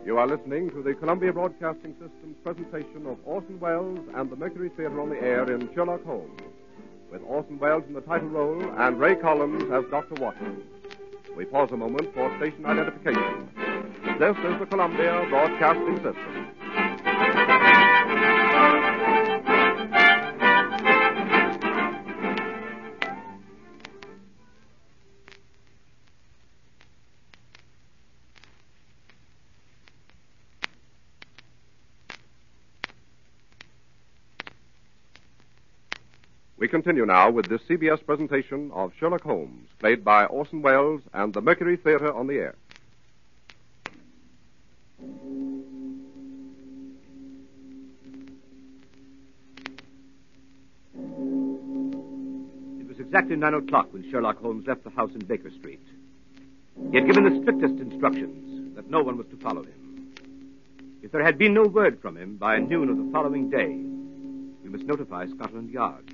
S2: You are listening to the Columbia Broadcasting System's presentation of Orson Welles and the Mercury Theater on the Air in Sherlock Holmes, with Orson Welles in the title role and Ray Collins as Dr. Watson. We pause a moment for station identification. This is the Columbia Broadcasting System. We continue now with this CBS presentation of Sherlock Holmes, played by Orson Welles and the Mercury Theater on the Air.
S4: It was exactly 9 o'clock when Sherlock Holmes left the house in Baker Street. He had given the strictest instructions that no one was to follow him. If there had been no word from him by noon of the following day, we must notify Scotland Yard.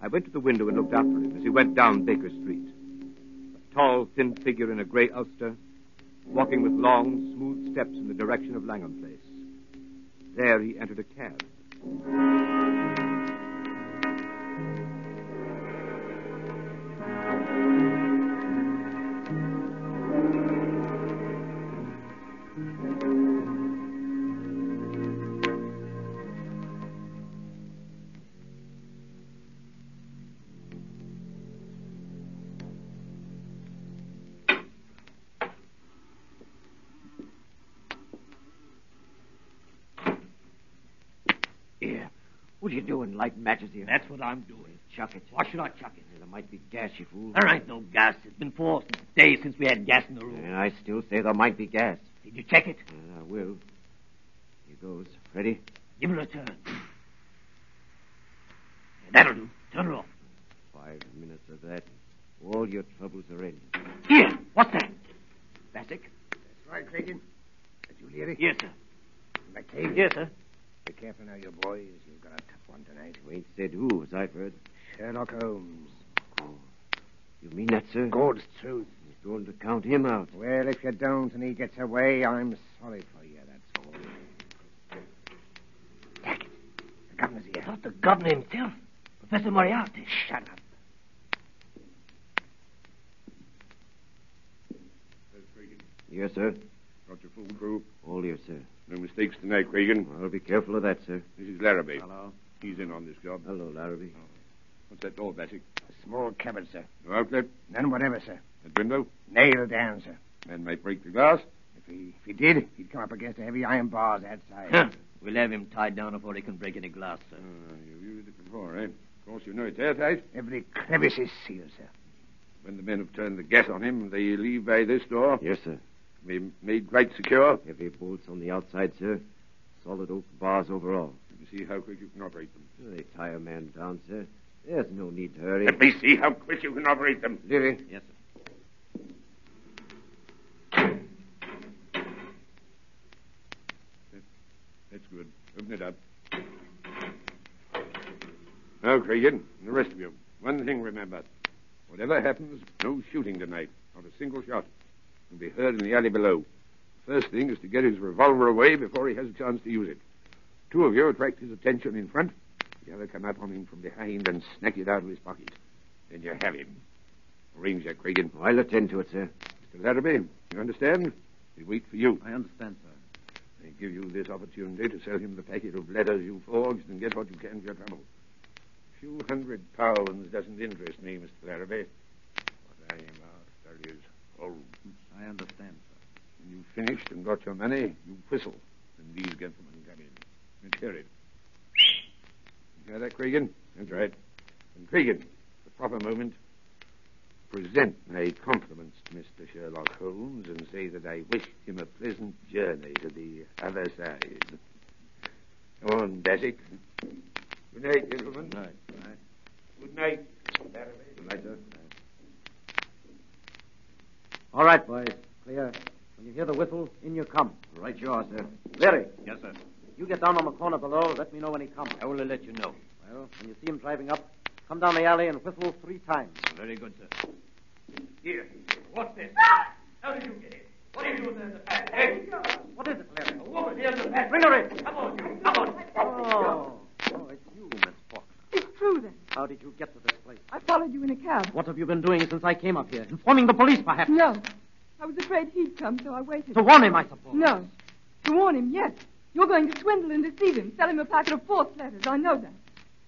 S4: I went to the window and looked after him as he went down Baker Street. A tall, thin figure in a gray ulster, walking with long, smooth steps in the direction of Langham Place. There he entered a cab.
S7: What are you doing, lighting matches here?
S9: That's what I'm doing.
S7: Chuck it.
S9: Why should I chuck it?
S7: There might be gas, you fool.
S9: There ain't no gas. It's been 4 days since we had gas in the room.
S7: And I still say there might be gas.
S9: Did you check it?
S7: I will. Here goes. Ready?
S9: Give it a turn. That'll do. Turn it off.
S7: 5 minutes of that. All your troubles are ended.
S9: Here. What's that?
S7: Bassick?
S8: That's right, Creighton. Did you hear it?
S9: Yes, sir.
S8: McCabe?
S9: Yes, sir.
S8: Be careful now, you boys. You've got a tough one tonight.
S7: You ain't said who, as I've heard.
S8: Sherlock Holmes.
S7: Oh. You mean that, sir?
S8: God's truth.
S7: You're going to count him out.
S8: Well, if you don't and he gets away, I'm sorry for you, that's all. Take it. The governor's here.
S9: Not the governor himself. Professor Moriarty.
S8: Shut up.
S7: Yes, sir.
S8: Got your full crew.
S7: All here, sir.
S8: No mistakes tonight, Cregan.
S7: I'll be careful of that, sir.
S8: This is Larrabee.
S7: Hello.
S8: He's in on this job.
S7: Hello, Larrabee.
S8: What's that door, Bassick?
S9: A small cupboard, sir.
S8: No outlet?
S9: None whatever, sir.
S8: That window?
S9: Nailed down, sir.
S8: Man might break the glass.
S9: If he did, he'd come up against the heavy iron bars outside.
S7: Huh. We'll have him tied down before he can break any glass, sir.
S8: You've used it before, eh? Of course, you know it's airtight.
S9: Every crevice is sealed, sir.
S8: When the men have turned the gas on him, they leave by this door.
S7: Yes, sir.
S8: Be made quite secure.
S7: Heavy bolts on the outside, sir. Solid oak bars over all.
S8: Let me see how quick you can operate them.
S7: They tie a man down, sir. There's no need to hurry.
S8: Let me see how quick you can operate them.
S7: Livy. Yes, sir.
S8: That's good. Open it up. Now, Cregan, and the rest of you, one thing remember. Whatever happens, no shooting tonight. Not a single shot. Will be heard in the alley below. The first thing is to get his revolver away before he has a chance to use it. 2 of you attract his attention in front. The other come up on him from behind and snatch it out of his pocket. Then you have him. Arrange that, Cregan.
S9: I'll attend to it, sir.
S8: Mr. Larrabee, you understand? We wait for you.
S9: I understand, sir.
S8: They give you this opportunity to sell him the packet of letters you forged and get what you can for your trouble. A few £100 doesn't interest me, Mr. Larrabee. What I am after is Holmes.
S9: I understand, sir.
S8: When you've finished and got your money, you whistle, and these gentlemen come in. Let's hear it. You hear that, Cregan? That's right. And Cregan, the proper moment, present my compliments to Mr. Sherlock Holmes and say that I wished him a pleasant journey to the other side. Come on, Bassick. Good night, gentlemen.
S9: Good night. Good night.
S8: Good night. Good night, sir.
S7: All right, boys. Clear. When you hear the whistle, in you come.
S9: Right you are, sir.
S7: Larry,
S9: Yes, sir.
S7: you get down on the corner below. Let me know when he comes.
S9: I will let you know.
S7: Well, when you see him driving up, come down the alley and whistle 3 times.
S9: Very good, sir.
S10: Here. What's this? How did you get in? What are you doing there in the back? Hey!
S7: What is it, Larry?
S10: A woman here in the back.
S7: Bring her in.
S10: Come on, you. Come on.
S7: Oh, it's you, Miss Faulkner.
S11: It's true, then.
S7: How did you get to this place?
S11: I followed you in a cab.
S7: What have you been doing since I came up here? Informing the police, perhaps?
S11: No. I was afraid he'd come, so I waited.
S7: To warn him, I suppose.
S11: No. To warn him, yes. You're going to swindle and deceive him, sell him a packet of false letters. I know that.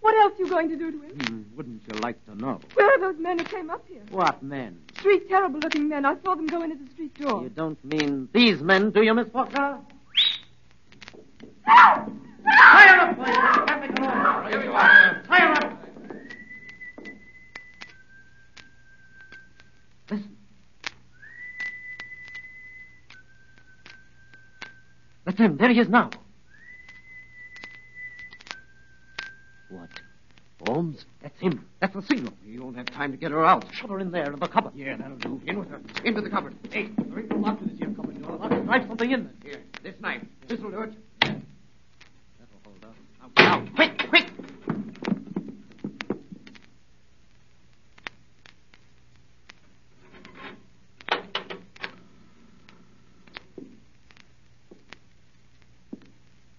S11: What else are you going to do to him?
S7: Wouldn't you like to know?
S11: Where are those men who came up here?
S7: What men?
S11: 3 terrible-looking men. I saw them go in at the street door.
S7: You don't mean these men, do you, Miss Faulkner?
S11: Ah!
S7: Tie her up, boys. You can't make a noise.
S9: Here you are, sir.
S7: Tie her up. Listen. That's him. There he is now. What? Holmes? That's him. That's the signal.
S9: You won't have time to get her out.
S7: Shove her in there, in the cupboard.
S9: Yeah, that'll do. In with her. Into the cupboard. Hey, there ain't no lock to this here cupboard door.
S7: Drive something in there.
S9: Here, this knife. This'll do it.
S7: That'll hold up. Now, quick, quick.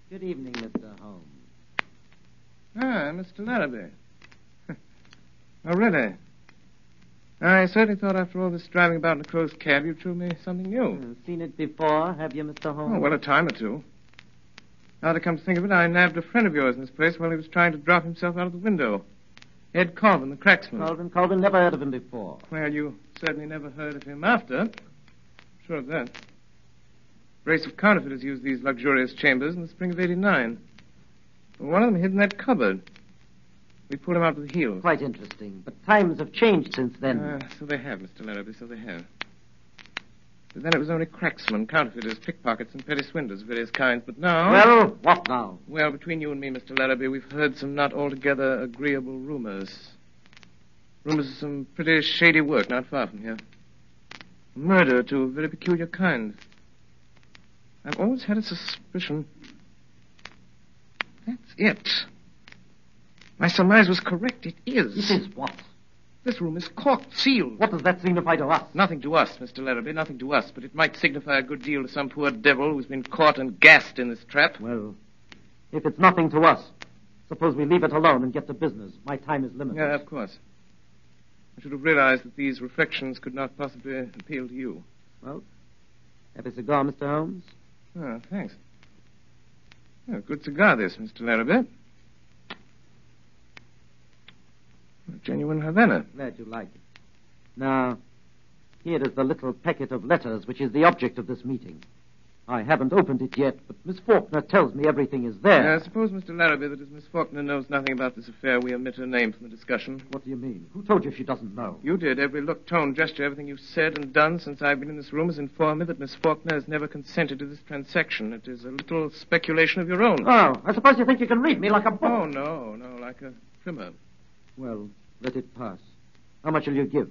S7: Good evening, Mr. Holmes.
S10: Ah, Mr. Larrabee. Oh, really? I certainly thought after all this driving about in a closed cab, you'd show me something new.
S7: Seen it before, have you, Mr. Holmes?
S10: Oh, well, a time or two. Now to come to think of it, I nabbed a friend of yours in this place while he was trying to drop himself out of the window. Ed Colvin, the cracksman.
S7: Colvin, never heard of him before.
S10: Well, you certainly never heard of him after. Sure of that. A brace of counterfeiters used these luxurious chambers in the spring of '89. One of them hid in that cupboard. We pulled him out with the heels.
S7: Quite interesting. But times have changed since then.
S10: So they have, Mr. Larrabee, so they have. But then it was only cracksmen, counterfeiters, pickpockets, and petty swindlers of various kinds. But now...
S7: Well, what now?
S10: Well, between you and me, Mr. Larrabee, we've heard some not altogether agreeable rumors. Rumors of some pretty shady work not far from here. Murder, too, of a very peculiar kind. I've always had a suspicion... That's it. My surmise was correct. It is.
S7: It is what?
S10: This room is corked, sealed.
S7: What does that signify to us?
S10: Nothing to us, Mr. Larrabee, nothing to us. But it might signify a good deal to some poor devil who's been caught and gassed in this trap.
S7: Well, if it's nothing to us, suppose we leave it alone and get to business. My time is limited.
S10: Yeah, of course. I should have realized that these reflections could not possibly appeal to you.
S7: Well, have a cigar, Mr. Holmes?
S10: Oh, thanks. Oh, good cigar, this, Mr. Larrabee. A genuine Havana.
S7: Glad you like it. Now, here is the little packet of letters which is the object of this meeting. I haven't opened it yet, but Miss Faulkner tells me everything is there.
S10: I suppose, Mr. Larrabee, that as Miss Faulkner knows nothing about this affair, we omit her name from the discussion.
S7: What do you mean? Who told you she doesn't know?
S10: You did. Every look, tone, gesture, everything you've said and done since I've been in this room has informed me that Miss Faulkner has never consented to this transaction. It is a little speculation of your own.
S7: Oh, I suppose you think you can read me like a book.
S10: Oh, no, like a primer.
S7: Well, let it pass. How much will you give?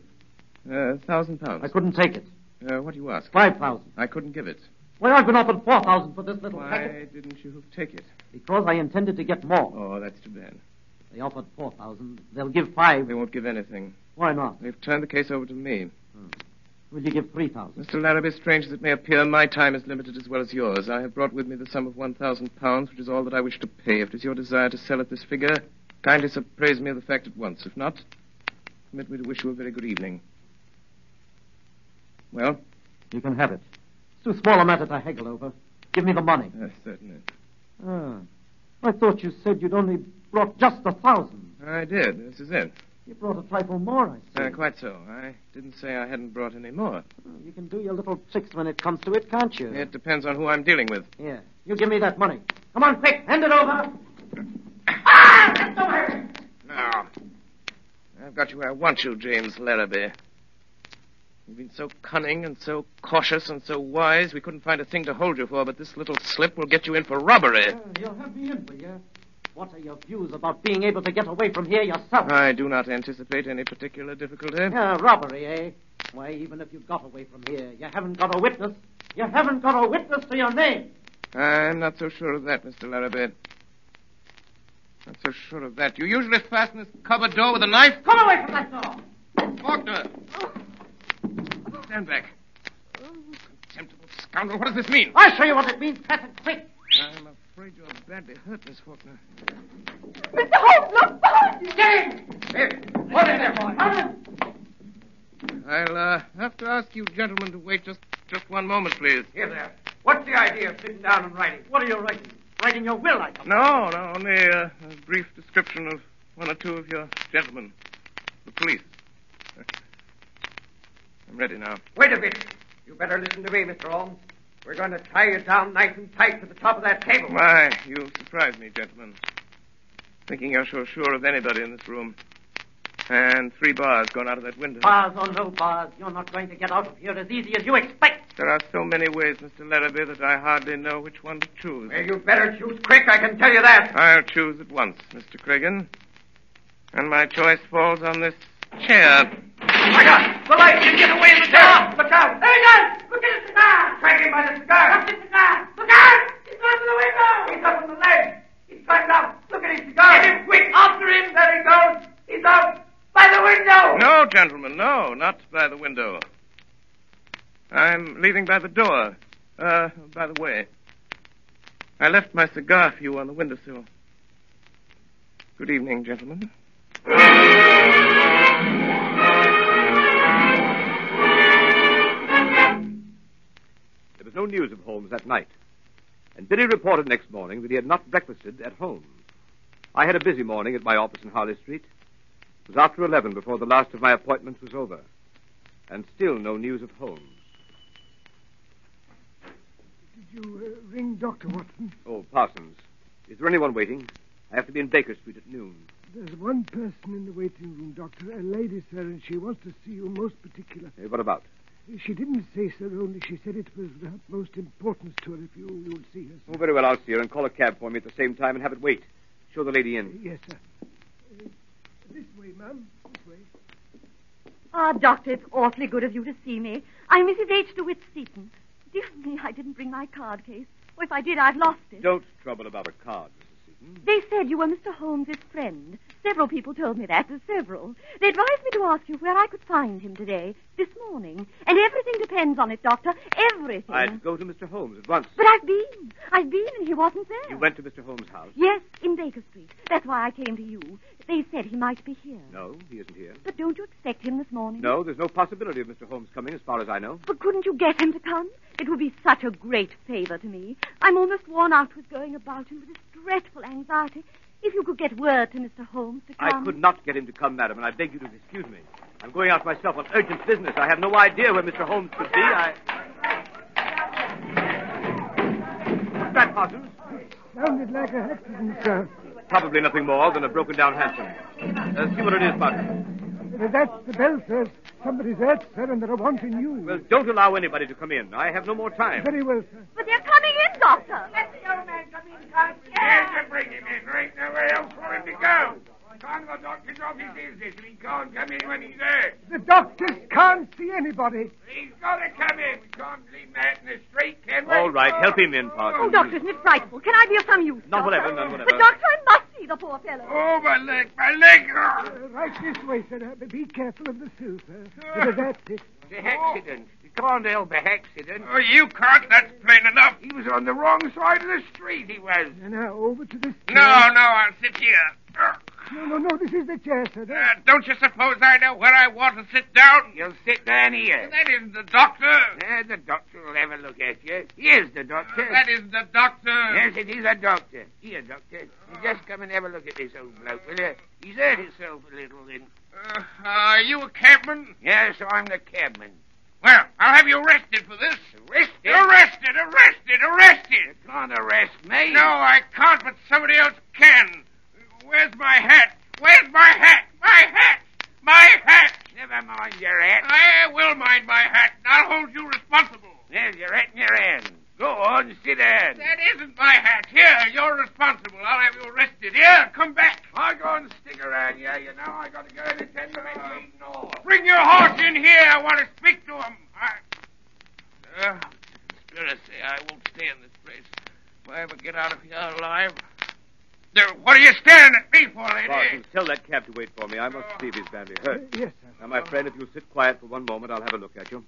S10: £1,000.
S7: I couldn't take it.
S10: What do you ask?
S7: 5,000.
S10: I couldn't give it.
S7: Well, I've been offered 4,000 for this little
S10: Why
S7: packet.
S10: didn't you take it?
S7: Because I intended to get more.
S10: Oh, that's too bad.
S7: They offered 4,000. They'll give 5.
S10: They won't give anything.
S7: Why not?
S10: They've turned the case over to me.
S7: Will you give 3,000?
S10: Mr. Larrabee, strange as it may appear, my time is limited as well as yours. I have brought with me the sum of £1,000, which is all that I wish to pay. If it is your desire to sell at this figure, kindly appraise me of the fact at once. If not, permit me to wish you a very good evening. Well?
S7: You can have it. It's too small a matter to haggle over. Give me the money.
S10: Certainly.
S7: I thought you said you'd only brought just 1,000.
S10: I did. This is it.
S7: You brought a trifle more, I see.
S10: Quite so. I didn't say I hadn't brought any more.
S7: You can do your little tricks when it comes to it, can't you?
S10: It depends on who I'm dealing with.
S7: Yeah. You give me that money. Come on, quick. Hand it over.
S10: Now, I've got you where I want you, James Larrabee. You've been so cunning and so cautious and so wise, we couldn't find a thing to hold you for, but this little slip will get you in for robbery.
S7: You'll have me in, will you? What are your views about being able to get away from here yourself?
S10: I do not anticipate any particular difficulty.
S7: Robbery, eh? Why, even if you got away from here, you haven't got a witness. You haven't got a witness to your name.
S10: I'm not so sure of that, Mr. Larrabee. Not so sure of that. You usually fasten this cupboard door with a knife?
S7: Come away from that door!
S10: Faulkner! Stand back. Contemptible scoundrel, what does this mean?
S7: I'll show you what it means, Pat, quick.
S10: I'm afraid you're badly hurt, Miss Faulkner.
S11: Mr. Holmes, look behind you!
S7: James! Here, what is there, boy?
S10: I'll have to ask you gentlemen to wait just 1 moment, please.
S4: Here there. What's the idea of sitting down and writing?
S7: What are you writing? Writing your will, I thought.
S10: No, only a brief description of 1 or 2 of your gentlemen. The police. I'm ready now.
S4: Wait a bit. You better listen to me, Mr. Holmes. We're going to tie you down nice and tight to the top of that table.
S10: Why, you surprise me, gentlemen. Thinking you're so sure of anybody in this room. And 3 bars going out of that window.
S7: Bars or no bars, you're not going to get out of here as easy as you expect.
S10: There are so many ways, Mr. Larrabee, that I hardly know which one to choose.
S4: Well, you better choose quick, I can tell you that.
S10: I'll choose at once, Mr. Cregan. And my choice falls on this chair.
S4: My God! The light! You get away in the cigar! Look out! There he goes! Look at his cigar! Drag him by the cigar! Look at the cigar! Look out! He's gone to the window! He's up on the ledge! He's climbed out! Look at his cigar! Get him quick! After him! There he goes! He's out! By the window!
S10: No, gentlemen, no, not by the window. I'm leaving by the door. By the way, I left my cigar for you on the windowsill. Good evening, gentlemen.
S2: There was no news of Holmes that night, and Billy reported next morning that he had not breakfasted at home. I had a busy morning at my office in Harley Street. It was after 11 before the last of my appointments was over, and still no news of Holmes.
S12: Did you ring Dr. Watson?
S2: Oh, Parsons. Is there anyone waiting? I have to be in Baker Street at noon.
S12: There's one person in the waiting room, Doctor. A lady, sir, and she wants to see you most particular.
S2: What about?
S12: She didn't say, sir, only she said it was of utmost importance to her if you'll see her, sir.
S2: Oh, very well, I'll see her, and call a cab for me at the same time and have it wait. Show the lady in.
S12: Yes, sir. This way, ma'am. This way.
S13: Ah, Doctor, it's awfully good of you to see me. I'm Mrs. H. DeWitt Seaton. Dear me, I didn't bring my card case. Or if I did, I've lost it.
S2: Don't trouble about a card, Mrs. Seaton.
S13: They said you were Mr. Holmes' friend. Several people told me that. Several. They advised me to ask you where I could find him today, this morning. And everything depends on it, Doctor. Everything.
S2: I'd go to Mr. Holmes at once.
S13: But I've been, and he wasn't there.
S2: You went to Mr. Holmes' house?
S13: Yes, in Baker Street. That's why I came to you. They said he might be here.
S2: No, he isn't here.
S13: But don't you expect him this morning?
S2: No, there's no possibility of Mr. Holmes coming as far as I know.
S13: But couldn't you get him to come? It would be such a great favor to me. I'm almost worn out with going about and with this dreadful anxiety. If you could get word to Mr. Holmes to come.
S2: I could not get him to come, madam, and I beg you to excuse me. I'm going out myself on urgent business. I have no idea where Mr. Holmes could be. What's that, Parsons?
S12: Sounded like a accident, sir.
S2: Probably nothing more than a broken-down hansom. See what it is, Parsons.
S12: That's the bell, sir. Somebody's hurt, sir, and they're wanting you.
S2: Well, don't allow anybody to come in. I have no more time.
S12: Very well, sir.
S13: But they're coming in, Doctor.
S5: Let the old man come in, can't you?
S8: Yes, to bring him in. There ain't nowhere else for him to go. Can't the doctor's office is this, and he can't come in when he's there.
S12: The doctors can't see anybody.
S8: He's got to come in. We can't leave him out in the street, can we?
S2: All right, help him in, Parsons.
S13: Oh, Doctor, isn't it frightful? Can I be of some use,
S2: None
S13: Doctor?
S2: whatever, none whatever.
S13: But, Doctor, I must see the poor fellow.
S8: Oh, my leg, my leg.
S12: Right this way, sir. Be careful of the sill, sir. That's it.
S8: The accident. You can't help an accident. Oh, you can't. That's plain enough. He was on the wrong side of the street, he was.
S12: Now, over to this...
S8: No, I'll sit here.
S12: No, this is the chair, sir.
S9: Don't you suppose I know where I want to sit down?
S8: You'll sit down here.
S9: That isn't the doctor.
S8: The doctor will have a look at you. Here's the doctor.
S9: That isn't the doctor.
S8: Yes, it is a doctor. Here, doctor. You just come and have a look at this old bloke, will you? He's hurt himself a little, then.
S9: Are you a cabman?
S8: Yes, I'm the cabman.
S9: Well, I'll have you arrested for this.
S8: Arrested?
S9: Arrested!
S8: You can't arrest me.
S9: No, I can't, but somebody else can. Where's my hat? My hat!
S8: Never mind your hat.
S9: I will mind my hat, and I'll hold you responsible.
S8: There's your hat in your hand. Go on, sit down.
S9: That isn't my hat. Here, you're responsible. I'll have you arrested. Here, come back.
S8: I'll go and stick around here. You know, I got to go and attend to my off.
S9: Bring your horse in here. I want to speak to him. Conspiracy. I won't stay in this place. If I ever get out of here alive. What are you staring at me for, lady?
S4: Parsons, tell that cab to wait for me. I must see if he's badly hurt.
S12: Yes, sir.
S4: Now, my friend, if you'll sit quiet for one moment, I'll have a look at you.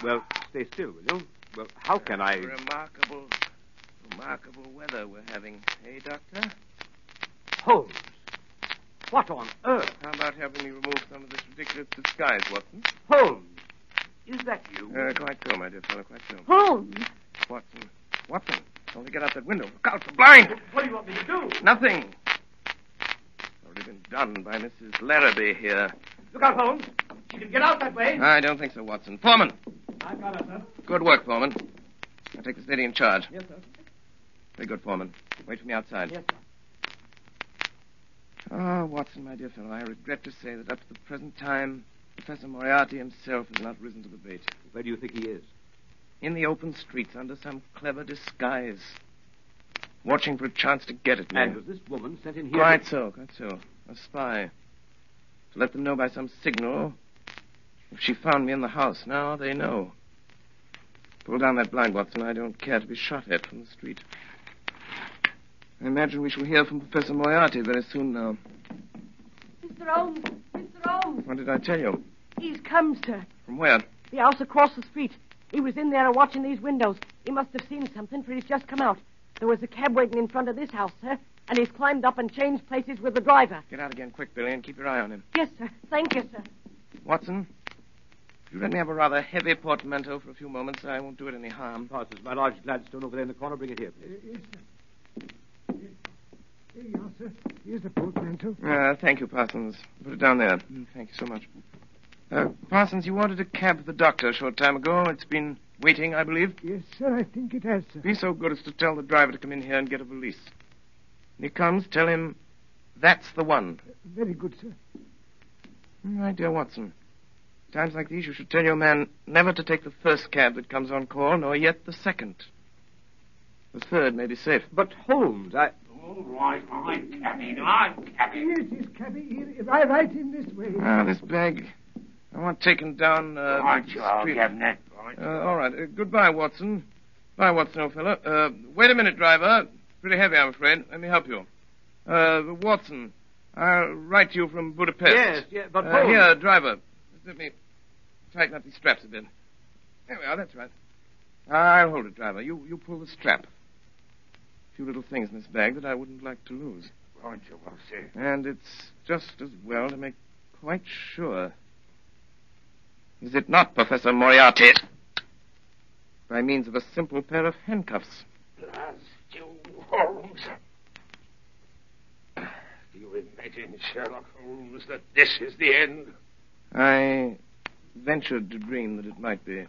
S4: Well, stay still, will you? Well, how can I...
S10: Remarkable weather we're having, eh, Doctor?
S4: Holmes! What on earth?
S10: How about helping me remove some of this ridiculous disguise, Watson?
S4: Holmes! Is that you?
S10: Quite so, my dear fellow, quite so.
S13: Holmes!
S10: Watson, only get out that window. Look out, the blind!
S4: What do you want me to do?
S10: Nothing. Already been done by Mrs. Larrabee here.
S4: Look out, Holmes. She can get out that way.
S10: I don't think so, Watson. Foreman!
S4: I've got her, sir.
S10: Good work, Foreman. I'll take this lady in charge.
S4: Yes, sir.
S10: Very good, Foreman. Wait for me outside.
S4: Yes, sir.
S10: Oh, Watson, my dear fellow, I regret to say that up to the present time, Professor Moriarty himself has not risen to the bait.
S4: Where do you think he is?
S10: In the open streets, under some clever disguise. Watching for a chance to get at me.
S4: And was this woman sent in here?
S10: Quite so. A spy. To let them know by some signal if she found me in the house. Now they know. Pull down that blind, Watson. I don't care to be shot at from the street. I imagine we shall hear from Professor Moriarty very soon now.
S5: Mr. Holmes!
S10: What did I tell you?
S5: He's come, sir.
S10: From where?
S5: The house across the street. He was in there watching these windows. He must have seen something, for he's just come out. There was a cab waiting in front of this house, sir, and he's climbed up and changed places with the driver.
S10: Get out again quick, Billy, and keep your eye on him.
S5: Yes, sir. Thank you, sir.
S10: Watson, if you let me have a rather heavy portmanteau for a few moments, I won't do it any harm.
S4: Parsons, my large Gladstone over there in the corner. Bring it here, please.
S12: Yes, sir. Here you are, sir. Here's the portmanteau.
S10: Thank you, Parsons. Put it down there. Thank you so much. Parsons, you ordered a cab for the doctor a short time ago. It's been waiting, I believe.
S12: Yes, sir, I think it has, sir.
S10: Be so good as to tell the driver to come in here and get a valise. When he comes, tell him that's the one.
S12: Very good, sir.
S10: My dear Watson, times like these you should tell your man never to take the first cab that comes on call, nor yet the second. The third may be safe.
S4: But, Holmes,
S8: All right, I'm cabby.
S12: Yes, yes, cabby. Here, right in this way.
S10: This bag. I want taken down,
S8: Right,
S10: the
S8: I'll
S10: street.
S8: give that. Right.
S10: All right. Goodbye, Watson. Bye, Watson, old fellow. Wait a minute, driver. Pretty heavy, I'm afraid. Let me help you. Watson, I'll write to you from Budapest.
S4: Yes, but
S10: here, driver. Let me tighten up these straps a bit. There we are, that's right. I'll hold it, driver. You pull the strap. A few little things in this bag that I wouldn't like to lose.
S8: Right, you will see.
S10: And it's just as well to make quite sure. Is it not, Professor Moriarty? By means of a simple pair of handcuffs.
S8: Blast you, Holmes. Do you imagine, Sherlock Holmes, that this is the end?
S10: I ventured to dream that it might be.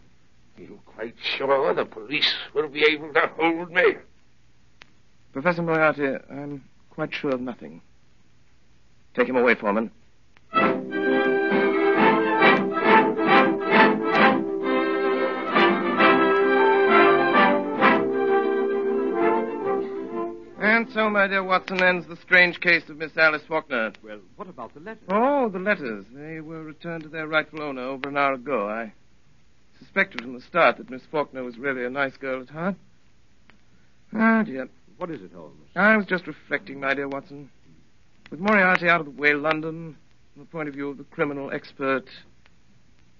S8: You quite sure the police will be able to hold me?
S10: Professor Moriarty, I'm quite sure of nothing. Take him away, Foreman. And so, my dear Watson, ends the strange case of Miss Alice Faulkner.
S4: Well, what about the letters?
S10: Oh, the letters. They were returned to their rightful owner over an hour ago. I suspected from the start that Miss Faulkner was really a nice girl at heart. Ah, dear.
S4: What is it, Holmes?
S10: I was just reflecting, my dear Watson. With Moriarty out of the way, London, from the point of view of the criminal expert,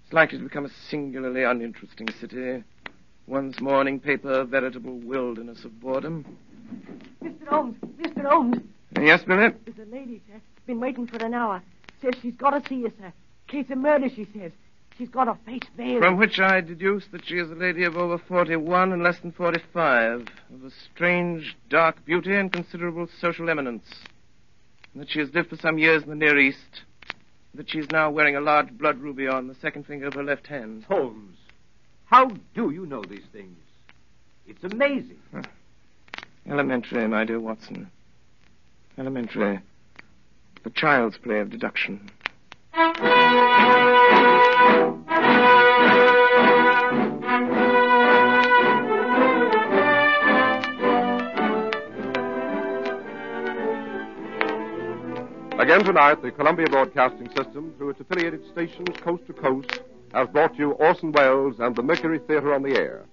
S10: is likely to become a singularly uninteresting city. One's morning paper, a veritable wilderness of boredom.
S5: Mr. Holmes!
S10: Yes, Billy?
S5: There's a lady, sir. Been waiting for an hour. Says she's got to see you, sir. Case of murder, she says. She's got her face veiled.
S10: From which I deduce that she is a lady of over 41 and less than 45, of a strange, dark beauty and considerable social eminence. And that she has lived for some years in the Near East. That she is now wearing a large blood ruby on the second finger of her left hand.
S4: Holmes, how do you know these things? It's amazing.
S10: Elementary, my dear Watson. Elementary. The child's play of deduction.
S2: Again tonight, the Columbia Broadcasting System, through its affiliated stations coast to coast, has brought you Orson Welles and the Mercury Theater on the Air,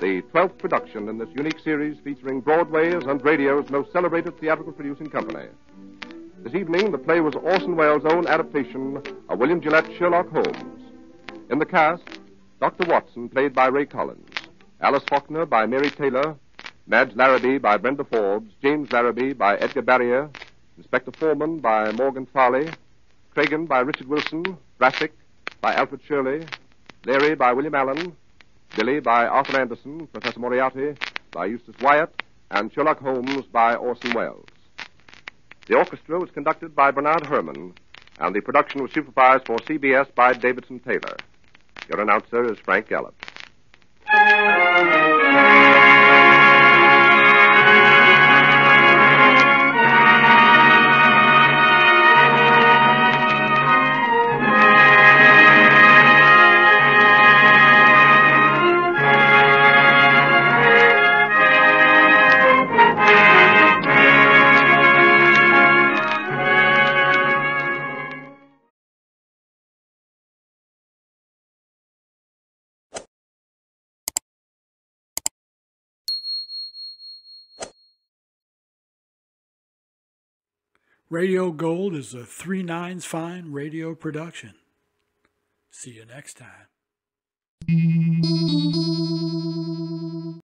S2: the 12th production in this unique series featuring Broadway's and radio's most celebrated theatrical producing company. This evening, the play was Orson Welles' own adaptation of William Gillette's Sherlock Holmes. In the cast, Dr. Watson, played by Ray Collins, Alice Faulkner by Mary Taylor, Madge Larrabee by Brenda Forbes, James Larrabee by Edgar Barrier, Inspector Foreman by Morgan Farley, Cragen by Richard Wilson, Brassic by Alfred Shirley, Leary by William Allen, Billy by Arthur Anderson, Professor Moriarty by Eustace Wyatt, and Sherlock Holmes by Orson Welles. The orchestra was conducted by Bernard Herrmann, and the production was supervised for CBS by Davidson Taylor. Your announcer is Frank Gallup.
S1: Radio Gold is a 3 9's fine radio production. See you next time.